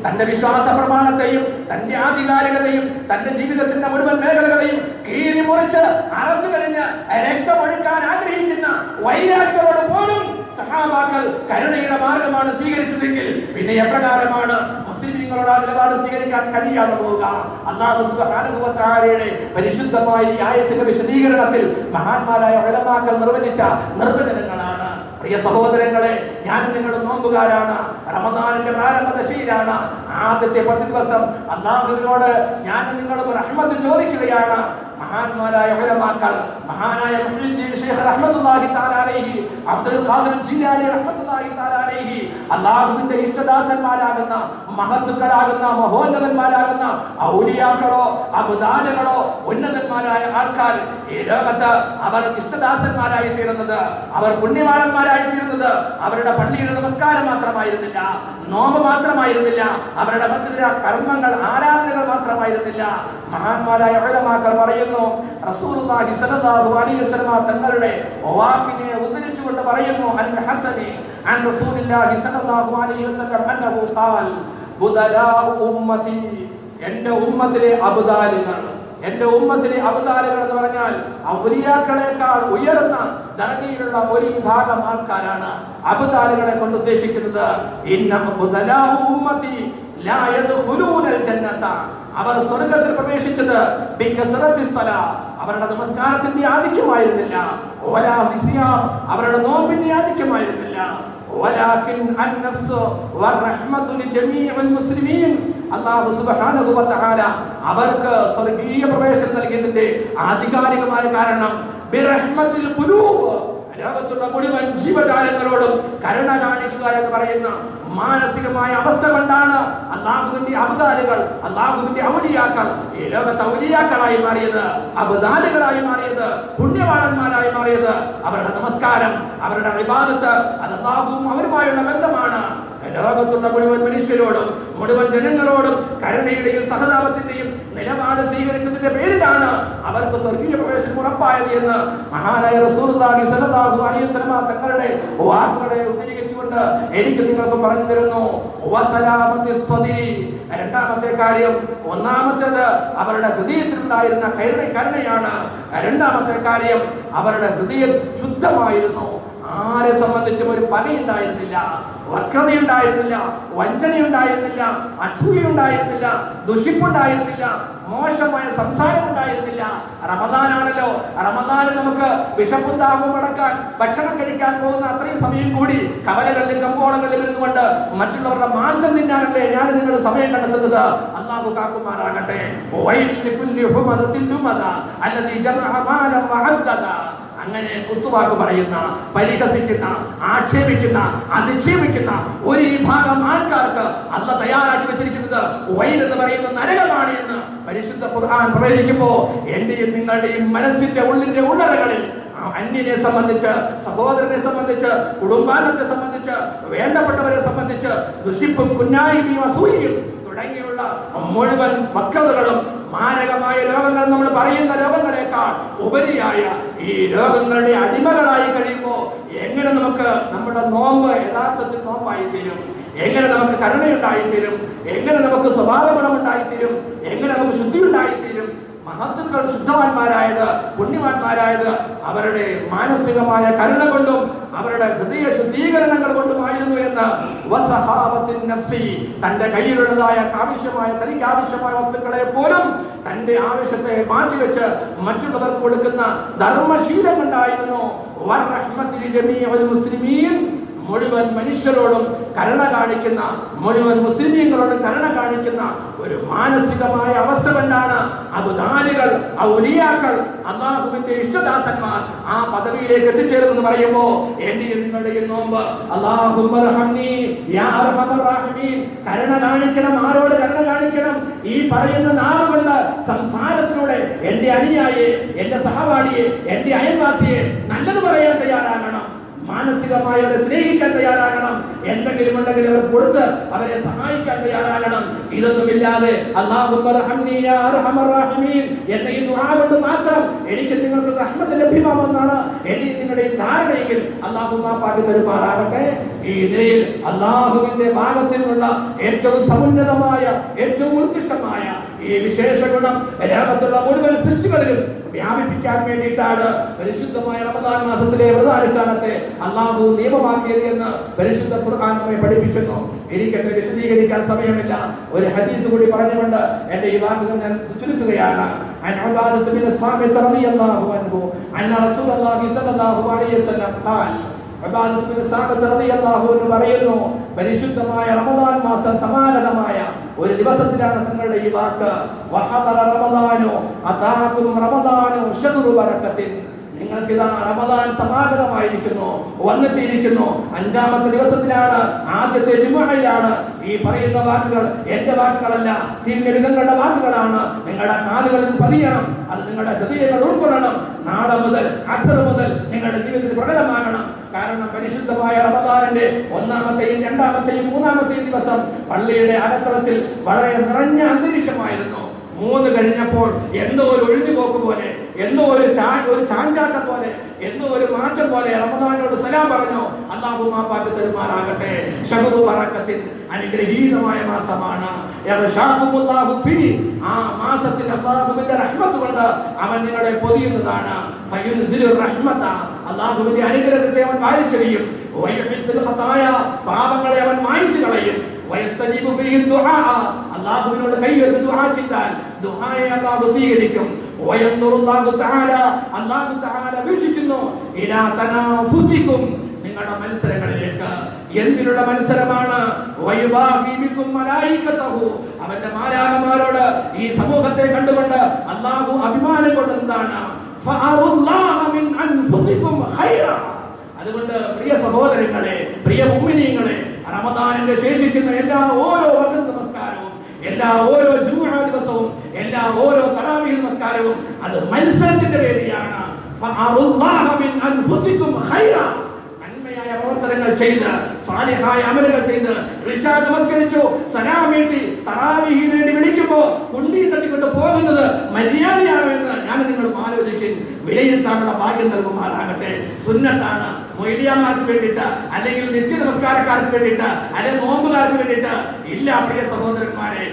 തന്റെ വിശ്വാസ പ്രമാണത്തെയും തന്റെ ആധികാരികതയും തന്റെ ജീവിതത്തിന്റെ മുഴുവൻ മേഖലകളെയും കീറി മുറിച്ച് അറന്നു കഴിഞ്ഞ് രക്തമൊഴുക്കാൻ ആഗ്രഹിക്കുന്ന വൈരാഗ്യത്തോട് പോലും സഹാബാക്കൾ കരുണയുടെ മാർഗമാണ് സ്വീകരിച്ചതെങ്കിൽ പിന്നെ എപ്രകാരമാണ് മുസ്ലിമീങ്ങളോട് ആ നിലപാട് സ്വീകരിക്കാൻ കഴിയാതെ പോവുക? അല്ലാഹു സുബ്ഹാനഹു വ തആലയുടെ പരിശുദ്ധമായ ഈ ആയത്തിന്റെ വിശദീകരണത്തിൽ മഹാന്മാരായ ഉലമാക്കൾ നിർവചിച്ച നിർവചനങ്ങളാണ്. പ്രിയ സഹോദരങ്ങളെ, ഞാൻ നിങ്ങൾ നോമ്പുകാരാണ്. റമദാനിന്റെ പ്രാരംഭ ദശയിലാണ്. ആദ്യത്തെ 10 ദിവസം അല്ലാഹുവിനോട് ഞാൻ നിങ്ങളും റഹ്മത്ത് ചോദിക്കുകയാണ്. മഹാന്മാരായ ഉലമാക്കൾ, മഹാനായ മുഹ്യിദ്ദീൻ ശൈഖ് റഹ്മത്തുള്ളാഹി തആല അലൈഹി, അബ്ദുൽ ഖാദിർ ജിലാനി റഹ്മത്തുള്ളാഹി തആല അലൈഹി, അല്ലാഹുവിന്റെ ഇഷ്ടദാസന്മാരാകുന്ന മഹത്തുക്കളാകുന്ന മഹോന്നതന്മാരാകുന്ന ഔലിയാക്കളോ അബ്ദാലുകളോ ഉന്നതന്മാരായ ആൾക്കാർ ഈ ലോകത്ത് അവർ ഇഷ്ടദാസന്മാരായി തീരുന്നത്, അവർ പുണ്യവാളന്മാരായി തീരുന്നത് അവരുടെ പള്ളിയുടെ നമസ്കാരം മാത്രമായിരുന്നില്ല, നോമ്പ് മാത്രമായിരുന്നില്ല, അവരുടെ മറ്റു ചില കർമ്മങ്ങൾ ആരാധനകൾ മാത്രമായിരുന്നില്ല. മഹാന്മാരായ ഉലമാക്കൾ പറയുന്നു, റസൂലുള്ളാഹി സ്വല്ലല്ലാഹു അലൈഹി വസല്ലം തങ്ങളുടെ വാക്കിനെ ഉദ്ധരിച്ചുകൊണ്ട് പറയുന്നു, അൻ ഹസനി അൻ റസൂലില്ലാഹി സ്വല്ലല്ലാഹു അലൈഹി വസല്ലം അന്നഹു ഖാൽ ബുദലാഉ ഉമ്മതി. എൻ്റെ ഉമ്മത്തിലെ അബ്ദാലുകൾ, എൻ്റെ ഉമ്മത്തിലെ അബ്ദാലുകൾ എന്ന് പറഞ്ഞാൽ ഔലിയാക്കളെക്കാൾ ഉയർന്ന ദർജയിലുള്ള ഒരു വിഭാഗം ആൾക്കാരാണ് അബ്ദാലുകളെ കൊണ്ട് ഉദ്ദേശിക്കുന്നത്. ഇന്ന ബുദലാഉ ഉമ്മതി ലാ യദ്ഖുലൂനൽ ജന്നത. അവർ സ്വർഗ്ഗത്തിൽ പ്രവേശിച്ചത് അവരുടെ നമസ്കാരത്തിന്റെ ആധിക്യമായിരുന്നില്ല, അവരുടെ നോമ്പിന്റെ ആധിക്യമായിരുന്നില്ല. അല്ലാഹു സുബ്ഹാനഹു വ തആല അവർക്ക് സ്വർഗീയ പ്രവേശനം നൽകിയതിന്റെ ആധികാരികമായ കാരണം ബിറഹ്മത്തിൽ ഖുലൂബ്, ലോകത്തുള്ള മുഴുവൻ ജീവജാലങ്ങളോടും കരുണ കാണിക്കുക എന്ന് പറയുന്ന മാനസികമായ അവസ്ഥ കൊണ്ടാണ് അല്ലാഹുവിന്റെ അബ്ദാലുകൾ, അല്ലാഹുവിന്റെ ഔലിയാക്കൾ ഈ ലോകത്തെ ഔലിയാക്കളായി മാറിയത്, അബ്ദാലുകളായി മാറിയത്, പുണ്യവാളന്മാരായി മാറിയത്. അവരുടെ നമസ്കാരം, അവരുടെ ഇബാദത്ത് അത് അല്ലാഹുവും അവരുമായുള്ള ബന്ധമാണ്. ലോകത്തുള്ള മുഴുവൻ മനുഷ്യരോടും മുഴുവൻ ജനങ്ങളോടും കരുണയുടെയും സഹതാപത്തിന്റെയും നിലപാട് സ്വീകരിച്ചതിന്റെ പേരിലാണ് അവർക്ക് സ്വർഗീയ പ്രവേശനം ഉറപ്പായത് എന്ന് മഹാനായ റസൂലുള്ളാഹി സ്വല്ലല്ലാഹു അലൈഹി വസല്ലം തങ്ങളുടെ വാക്കുകളെ ഉദ്ധരിച്ചുകൊണ്ട് ചെയ്തുകൊണ്ട് എനിക്ക് നിങ്ങൾക്ക് പറഞ്ഞു തരുന്നു. രണ്ടാമത്തെ കാര്യം, ഒന്നാമത്തേത് അവരുടെ ഹൃദയത്തിലുണ്ടായിരുന്ന കരുണയാണ്. രണ്ടാമത്തെ കാര്യം, അവരുടെ ഹൃദയം ശുദ്ധമായിരുന്നു. ആരെ സംബന്ധിച്ചും ഒരു പകയുണ്ടായിരുന്നില്ല, വക്രതയുണ്ടായിരുന്നില്ല, വഞ്ചനയുണ്ടായിരുന്നില്ല, അസൂയയുണ്ടായിരുന്നില്ല, ദുഷിപ്പുണ്ടായിരുന്നില്ല, മോശമായ സംസാരം ഉണ്ടായിരുന്നില്ല. റമദാനാണല്ലോ, റമദാനിൽ നമുക്ക് വിശപ്പും ദാഹവും അടക്കാൻ ഭക്ഷണം കഴിക്കാൻ പോകുന്ന അത്രയും സമയം കൂടി കവലകളിലും കമ്പോളങ്ങളിലും ഇരുന്നുകൊണ്ട് മറ്റുള്ളവരുടെ മാംസം തിന്നാനല്ലേ ഞാൻ നിങ്ങൾ സമയം കണ്ടെത്തുന്നത്. അല്ലാഹു കാക്കുമാറാകട്ടെ. അങ്ങനെ കുത്തുവാക്ക് പറയുന്ന, പരിഹസിക്കുന്ന, ആക്ഷേപിക്കുന്ന, അധിക്ഷേപിക്കുന്ന ഒരു വിഭാഗം ആൾക്കാർക്ക് അല്ലാഹു തയ്യാറാക്കി വെച്ചിരിക്കുന്നത് വൈൽ എന്ന് പറയുന്ന നരകമാണ് എന്ന് പരിശുദ്ധ ഖുർആൻ പ്രവചിക്കുമ്പോ എന്റെയും നിങ്ങളുടെയും മനസ്സിന്റെ ഉള്ളിന്റെ ഉള്ളറകളിൽ അന്യനെ സംബന്ധിച്ച്, സഹോദരനെ സംബന്ധിച്ച്, കുടുംബാംഗത്തെ സംബന്ധിച്ച്, വേണ്ടപ്പെട്ടവരെ സംബന്ധിച്ച് ദുഷിപ്പും കുന്നായ്മയും അസൂയയും തുടങ്ങിയുള്ള മുഴുവൻ വക്രതകളും മാരകമായ രോഗങ്ങൾ, നമ്മൾ പറയുന്ന രോഗങ്ങളെക്കാൾ ഉപരിയായ ഈ രോഗങ്ങളുടെ അടിമകളായി കഴിയുമ്പോൾ എങ്ങനെ നമുക്ക് നമ്മുടെ നോമ്പ് യഥാർത്ഥത്തിൽ നോമ്പായി തീരും, എങ്ങനെ നമുക്ക് കരുണയുണ്ടായിത്തീരും, എങ്ങനെ നമുക്ക് സ്വഭാവ ഗുണമുണ്ടായിത്തീരും, എങ്ങനെ നമുക്ക് ശുദ്ധി ഉണ്ടായിത്തീരും. മഹത്തുക്കൾ ശുദ്ധവാന്മാരായത്, പുണ്യവാന്മാരായത് അവരുടെ മാനസികമായ കരുണ കൊണ്ടും അവരുടെ ഹൃദയ ശുദ്ധീകരണങ്ങൾ കൊണ്ടുമായിരുന്നു എന്ന് തന്റെ കയ്യിലുള്ളതായ തനിക്ക് ആവശ്യമായ വസ്തുക്കളെ പോലും തന്റെ ആവശ്യത്തെ മാറ്റിവെച്ച് മറ്റുള്ളവർക്ക് കൊടുക്കുന്ന ധർമ്മശീലം ഉണ്ടായിരുന്നു. മുഴുവൻ മനുഷ്യരോടും കരുണ കാണിക്കുന്ന, മുഴുവൻ മുസ്ലിമീങ്ങളോടും കരുണ കാണിക്കുന്ന ഒരു മാനസികമായ അവസ്ഥ കൊണ്ടാണ് അബുദാലികൾ, ഔലിയാക്കൾ, അല്ലാഹുവിന്റെ ഇഷ്ടദാസന്മാർ ആ പദവിയിലേക്ക് എത്തിച്ചേർന്നെന്ന് പറയുമ്പോൾ എന്റെയും നിങ്ങളുടെയും നോമ്പ് കരുണ കാണിക്കണം. ആരോട് കരുണ കാണിക്കണം? ഈ പറയുന്ന നാവ് കൊണ്ട് സംസാരത്തിലൂടെ എന്റെ അനുയായിയെ, എന്റെ സഹപാഠിയെ, എന്റെ അയൽവാസിയെ നല്ലത് പറയാൻ തയ്യാറാകണം. മാനസികമായി അവരെ സ്നേഹിക്കാൻ തയ്യാറാകണം. എന്തെങ്കിലും ഉണ്ടെങ്കിൽ അവർ കൊടുത്ത് അവരെ സഹായിക്കാൻ തയ്യാറാകണം. ഇതൊന്നുമില്ലാതെ എന്ന ഈ ദുആ കൊണ്ട് മാത്രം എനിക്ക് നിങ്ങൾക്ക് റഹ്മത്ത് ലഭ്യമാവുമെന്നാണ് എന്റെ നിങ്ങളുടെ ധാരണയെങ്കിൽ അല്ലാഹു മാപ്പാക്കി തരുമാറാകട്ടെ. ഈ നിലയിൽ അല്ലാഹുവിന്റെ ഭാഗത്തിൽ നിന്നുള്ള ഏറ്റവും സമുന്നതമായ, ഏറ്റവും ഉത്കൃഷ്ടമായ ഈ വിശേഷ ഗുണം ലോകത്തുള്ള മുഴുവൻ സൃഷ്ടികളിലും വ്യാപിപ്പിക്കാൻ വേണ്ടിയിട്ടാണ് പരിശുദ്ധമായ റമദാൻ മാസത്തിലെ വ്രതാനുഷ്ഠാനത്തെ അല്ലാഹു നിയമമാക്കിയത് എന്ന് പരിശുദ്ധ ഖുർആൻ നമ്മെ പഠിപ്പിക്കുന്നു. ഇരിക്കട്ടെ, വിശദീകരിക്കാൻ സമയമില്ല. ഒരു ഹദീസ് കൂടി പറഞ്ഞുകൊണ്ട് എന്റെ ഈ വാക്കുകൾ ഞാൻ ചുരുക്കുകയാണ്. عن عبادة بن الصامت رضي الله عنه أن رسول الله صلى الله عليه وسلم قال عبادة بن الصامت رضي الله عنه പറയുന്നു, പരിശുദ്ധമായ റമദാൻ മാസം സമാഗതമായ ഒരു ദിവസത്തിലാണ് തങ്ങളുടെ ഈ വാക്ക്. വഹദറ റമദാനു അതാകും റമദാനു ശദ്റു ബറകത്തിൻ. നിങ്ങൾക്കിതാ റമദാൻ സമാഗതമായിരിക്കുന്നു, വന്നെത്തിയിരിക്കുന്നു. 5ാമത്തെ ദിവസത്തിലാണ്, ആദ്യത്തെ ജുമുഅയിലാണ്. ഈ പറയുന്ന വാക്കുകൾ എന്റെ വാക്കുകളല്ല, തിരുനബികളുടെ വാക്കുകളാണ്. നിങ്ങളുടെ കാതുകളിൽ പതിയണം, അത് നിങ്ങളുടെ ഹൃദയങ്ങൾ ഉൾക്കൊള്ളണം. നാളെ മുതൽ, അസ്ർ മുതൽ നിങ്ങളുടെ ജീവിതത്തിൽ പ്രകടമാകണം. കാരണം പരിശുദ്ധമായ റമദാനിന്റെ 1ാമത്തെയും 2ാമത്തെയും 3ാമത്തെയും ദിവസം പള്ളിയുടെ അകത്തളത്തിൽ വളരെ നിറഞ്ഞ അന്തരീക്ഷമായിരുന്നു. 3 കഴിഞ്ഞപ്പോൾ എന്തോ ഒരു ഒഴിഞ്ഞുപോക്ക് പോലെ, എന്തോ ഒരു ചാഞ്ചാട്ടം പോലെ, എന്തോ ഒരു മാറ്റം പോലെ റമദാനോട് സലാം പറഞ്ഞു. അല്ലാഹു മാപ്പാക്കി തരുമാറാകട്ടെ. ശഹ്റു ബറകത്തിൻ, അനുഗ്രഹീതമായ മാസമാണ്. യർഷാഖുമുല്ലാഹു ഫീ, ആ മാസത്തിൽ അല്ലാഹുവിന്റെ റഹ്മത്ത് കൊണ്ട് അവൻ നിങ്ങളെ പൊതിയുന്നതാണ്. ഫയുൻസിലു റഹ്മത, അല്ലാഹുവിന്റെ അനുഗ്രഹത്തെ അവൻ വാരിച്ചെറിയും. വയഹ്മിത്തുൽ ഖതായ, പാപങ്ങളെ അവൻ മായ്ച്ചു കളയും. വയസ്തജീബു ഫീഹി ദുആ, അല്ലാഹുവിനോട് കൈയ്യെടുത്ത് ദുആ ചെയ്താൽ ദുആയെ അല്ലാഹു സ്വീകരിക്കും. വയൻദുറുല്ലാഹു തആല, അല്ലാഹു തആല വീക്ഷിക്കുന്നു ഇലാ തനാഫുസികും, നിങ്ങളുടെ മത്സരങ്ങളിലേക്ക്. എന്തിനുള്ള മത്സരമാണ്? വയുബാഹി ബികും മലായികതഹു, അവന്റെ മാലാഖമാരോട് ഈ സമൂഹത്തെ കണ്ടുകൊണ്ട് അല്ലാഹു അഭിമാനം കൊള്ളുന്നതാണ്. ഫഅറുല്ലാഹ മിൻ അൻഫുസികും ഖൈറാ. അതുകൊണ്ട് പ്രിയ സഹോദരങ്ങളെ, പ്രിയ മുഅ്മിനീങ്ങളെ, റമദാനിന്റെ ശേഷിക്കുന്ന എല്ലാ ഓരോ വഖ്ത് നമസ്കാരവും, എല്ലാ ഓരോ ജുമുഅ ദിവസവും, എല്ലാ ഓരോ തറാവീഹ് നമസ്കാരവും അത് മത്സരത്തിന്റെ വേദിയാണ്. ഫഅറുല്ലാഹ മിൻ അൻഫുസികും ഖൈറാ, നന്മയായ പ്രവർത്തനങ്ങൾ ചെയ്ത്, സാലിഹായ അമലുകൾ ചെയ്ത്, ഇശാ നമസ്കരിച്ചു, സലാം വീട്ടി തറാവീഹിന് വേണ്ടി വിളിക്കുമ്പോൾ കുണ്ടി തട്ടിക്കൊണ്ട് പോകുന്നത് മര്യാദയാണോ എന്ന് ഞാൻ നിങ്ങളും ആലോചിക്കും. വിലയിരുത്താനുള്ള ഭാഗ്യം നൽകുമാറാകട്ടെ. സുന്നത്താണ്, മൊയ്ലിയാന്മാർക്ക് വേണ്ടിയിട്ട്, അല്ലെങ്കിൽ നിത്യ നമസ്കാരക്കാർക്ക് വേണ്ടിയിട്ട്, അല്ലെങ്കിൽ നോമ്പുകാർക്ക് വേണ്ടിയിട്ട് ഇല്ല. പ്രിയ സഹോദരന്മാരെ,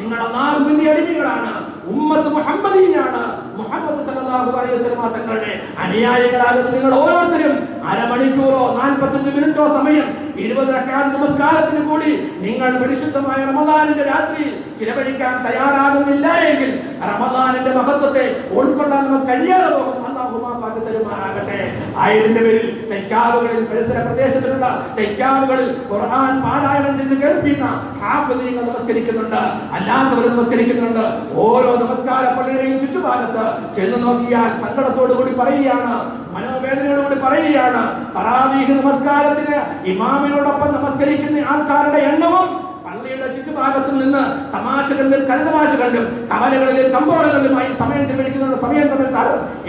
നിങ്ങൾ അല്ലാഹുവിന്റെ അടിമകളാണ്, ഉമ്മത്ത് മുഹമ്മദിയാണ്. മുഹമ്മദ് സല്ലല്ലാഹു അലൈഹി വസല്ലം തങ്ങളുടെ അനുയായികളാകുന്ന നിങ്ങൾ ഓരോരുത്തരും അരമണിക്കൂറോ 45 മിനിറ്റോ സമയം 20 റക്അത്ത് നമസ്കാരത്തിന് കൂടി നിങ്ങൾ പരിശുദ്ധമായ റമദാനിന്റെ രാത്രിയിൽ ചിലവഴിക്കാൻ തയ്യാറാകുന്നില്ല എങ്കിൽ റമദാനിന്റെ മഹത്വത്തെ ഉൾക്കൊള്ളാൻ നമുക്ക് കഴിയാതെ പോകും. അല്ലാഹു മാപ്പാക്കി തരുമാറാകട്ടെ. ആയതിന്റെ പേരിൽ തെക്കാവുകളിൽ, പരിസര പ്രദേശത്തിലുള്ള തെക്കാവുകളിൽ ഖുർആൻ പാരായണം ചെയ്ത് കേൾപ്പിക്കുന്ന ഹാഫിദീങ്ങൾ നമസ്കരിക്കുന്നുണ്ട്, അല്ലാത്തവർ നമസ്കരിക്കുന്നുണ്ട്. ഓരോ നമസ്കാര പള്ളിയുടെയും ചുറ്റുഭാഗത്ത് ചെന്ന് നോക്കിയാൽ സങ്കടത്തോടു കൂടി പറയുകയാണ്, മനോവേദനയോടുകൂടി പറയുകയാണ്, തറാവീഹ് നമസ്കാരത്തിന് ഇമാമിനോടൊപ്പം നമസ്കരിക്കുന്ന ആൾക്കാരുടെ എണ്ണവും പള്ളിയുടെ ചുറ്റുഭാഗത്തു നിന്ന് തമാശകളിലും കൽതമാശകളിലും കവലകളിലും കമ്പോളകളിലുമായി സമയം ചെലവഴിക്കുന്നവരുടെ സമയം തമ്മിൽ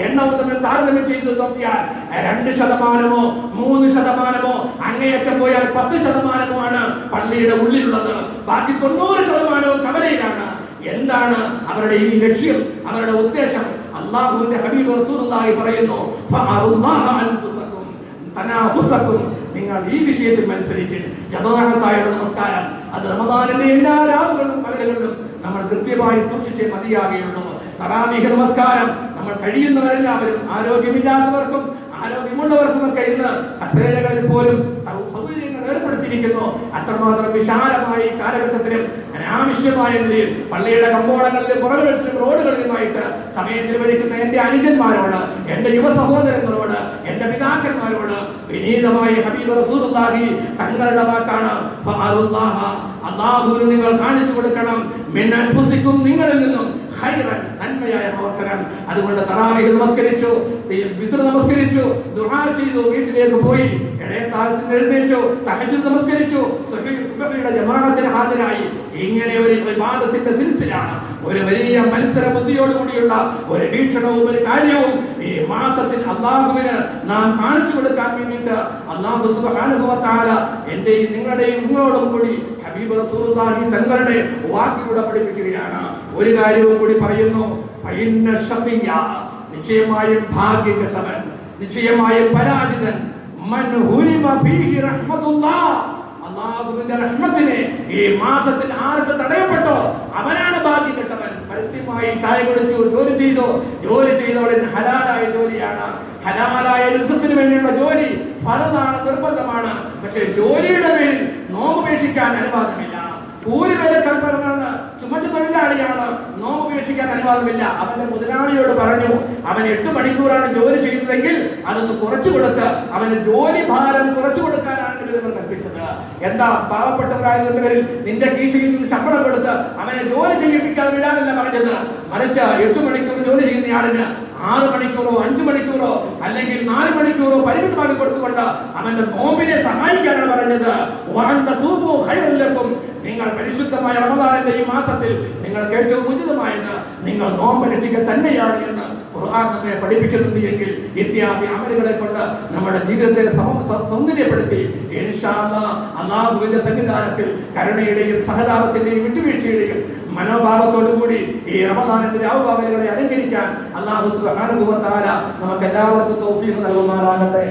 എണ്ണവും തമ്മിൽ താരതമ്യം ചെയ്ത് നോക്കിയാൽ 2%, 3%, അങ്ങേയറ്റം പോയാൽ 10% ആണ് പള്ളിയുടെ ഉള്ളിലുള്ളത്. ബാക്കി 90% കവലയിലാണ്. എന്താണ് അവരുടെ ഈ ലക്ഷ്യം, അവരുടെ ഉദ്ദേശം? അല്ലാഹുവിന്റെ ഹബീബ് റസൂലുള്ളാഹി പറയുന്നു, ഫഅറുല്ലാഹ അൻഫുസകും തനാഫുസകും, നിങ്ങൾ ഈ വിഷയത്തിൽ മത്സരിക്കുക. ജമാഅത്തായുള്ള നമസ്കാരം അത് റമദാനിന്റെ എല്ലാ രാവുകളിലും പകലുകളിലും നമ്മൾ കൃത്യമായി സൂക്ഷിച്ചേ മതിയാകുകയുള്ളൂ. തറാവീഹ് നമസ്കാരം നമ്മൾ കഴിയുന്നവരെല്ലാവരും, ആരോഗ്യമില്ലാത്തവർക്കും ആരോഗ്യമുള്ളവർക്കുമൊക്കെ ഇന്ന് കസേരകളിൽ പോലും സൗകര്യങ്ങൾ ഏർപ്പെടുത്തിയിരിക്കുന്നു. അത്രമാത്രം വിശാലമായ ഈ കാലഘട്ടത്തിലും അനാവശ്യമായ നിലയിൽ പള്ളിയുടെ കമ്പോളങ്ങളിലും പുറകുകളിലും റോഡുകളിലുമായിട്ട് സമയം ചെലവഴിക്കുന്ന എന്റെ അനുജന്മാരോട്, എന്റെ യുവ സഹോദരങ്ങളോട്, എന്റെ പിതാക്കന്മാരോട് വിനീതമായി ഹബീബ് റസൂലുള്ളാഹി തങ്ങളുടെ വാക്കാണ്, ഫഅറുല്ലാഹ, അല്ലാഹുവിനെ നിങ്ങൾ കാണിച്ചു കൊടുക്കണം, മിൻ അൻഫുസിക്കും, നിങ്ങളിൽ നിന്നും, ഖൈറൻ, നന്മയായ പ്രവർത്തനം. അതുകൊണ്ട് തറാവീഹ് നമസ്കരിച്ചു, വിത്ർ നമസ്കരിച്ചു, ദുആ ചെയ്തു, വീട്ടിലേക്ക് പോയി, ഇടയത്താഴത്തിന് എഴുന്നേറ്റു, തഹജ്ജുദ് നമസ്കരിച്ചു, സ്വഹീഹ് ബുഖാരിയുടെ ജമാഅത്തിന് ഹാജരായി. ഇങ്ങനെ ഒരു ഇബാദത്തിന്റെ സിൽസില, ഒരു വലിയ മത്സര ബുദ്ധിയോടുകൂടിയുള്ള ഒരു വീക്ഷണവും ഒരു കാര്യവും ഈ മാസത്തിൽ അല്ലാഹുവിന് നാം കാണിച്ചു കൊടുക്കാൻ വേണ്ടിയിട്ട് അല്ലാഹു സുബ്ഹാനഹു വ തആല എന്റെയും നിങ്ങളുടെയും നിങ്ങളോടും കൂടി ഹബീബ് റസൂലുള്ളാഹി തങ്ങളുടെ വാക്കിലൂടെ പഠിപ്പിക്കുകയാണ്. ഒരു കാര്യവും കൂടി പറയുന്നു, ഫഇന്ന ശഖിയ, നിശ്ചയമായും ഭാഗ്യം കെട്ടവൻ, നിശ്ചയമായും പരാജിതൻ, മൻ ഹുരിമ ഫീഹി റഹ്മത്തുല്ലാഹ്, അല്ലാഹുവിന്റെ റഹ്മത്തിനെ ഈ മാസത്തിൽ ആർക്ക് തടയപ്പെട്ടോ അവനാണ് ഭാഗ്യം കെട്ടവൻ. പരസ്യമായി ചായ കുടിച്ചു, ജോലി ചെയ്തോളിൻ ഹലാലായ ജോലിയാണ്. ഹലാലായ റിസ്ക്കിന് വേണ്ടിയുള്ള ജോലി ഫർദാണ്, നിർബന്ധമാണ്. പക്ഷേ ജോലിയുടെ പേരിൽ നോമ്പുപേക്ഷിക്കാൻ അനുവാദമില്ല. കൂലി വേലക്കാരനാണ്, ചുമട്ട് തൊഴിലാളിയാണ്, നോമ്പുപേക്ഷിക്കാൻ അനുവാദമില്ല. അവന്റെ മുതലാളിയോട് പറഞ്ഞു, അവൻ 8 മണിക്കൂറാണ് ജോലി ചെയ്തതെങ്കിൽ അതൊന്ന് കുറച്ചു കൊടുത്ത് അവന് ജോലി ഭാരം കുറച്ചു കൊടുക്കാനാണ് കൽപ്പിച്ചത്. എന്താ, പാവപ്പെട്ടവരായതിന്റെ പേരിൽ നിന്റെ കീശയിൽ നിന്ന് ശമ്പളം കൊടുത്ത് അവനെ ജോലി ചെയ്യിപ്പിക്കാതെ വിടാനല്ല പറഞ്ഞത്. മറിച്ച് 8 മണിക്കൂർ ജോലി ചെയ്യുന്നയാളിന് 6 മണിക്കൂറോ 5 മണിക്കൂറോ അല്ലെങ്കിൽ 4 മണിക്കൂറോ പരിമിതമാക്കി കൊടുത്തുകൊണ്ട് അവന്റെ നോമ്പിനെ സഹായിക്കാനാണ് പറഞ്ഞത്. നിങ്ങൾ പരിശുദ്ധമായ റമദാനിന്റെ ഈ മാസത്തിൽ നിങ്ങൾക്ക് ഏറ്റവും ഉചിതമായത് നിങ്ങൾ നോമ്പനുഷ്ഠിക്കുക തന്നെയാണ് എന്ന് ഖുർആൻ നമ്മെ പഠിപ്പിക്കുന്നുണ്ട്. എങ്കിൽ ഇത്യാദി അമലുകളെ കൊണ്ട് നമ്മുടെ ജീവിതത്തെ സൗന്ദര്യപ്പെടുത്തി ഇൻഷാ അല്ലാഹ് അല്ലാഹുവിന്റെ സന്നിധാനത്തിൽ കരുണയുടെയും സഹതാപത്തിന്റെയും വിട്ടുവീഴ്ചയുടെയും മനോഭാവത്തോടു കൂടി ഈ റമദാനിന്റെ രാവുകാവലുകളെ അലങ്കരിക്കാൻ അല്ലാഹു സുബ്ഹാനഹു വ തആല നമുക്ക് എല്ലാവർക്കും തൗഫീഖ് നൽകുമാറാകട്ടെ.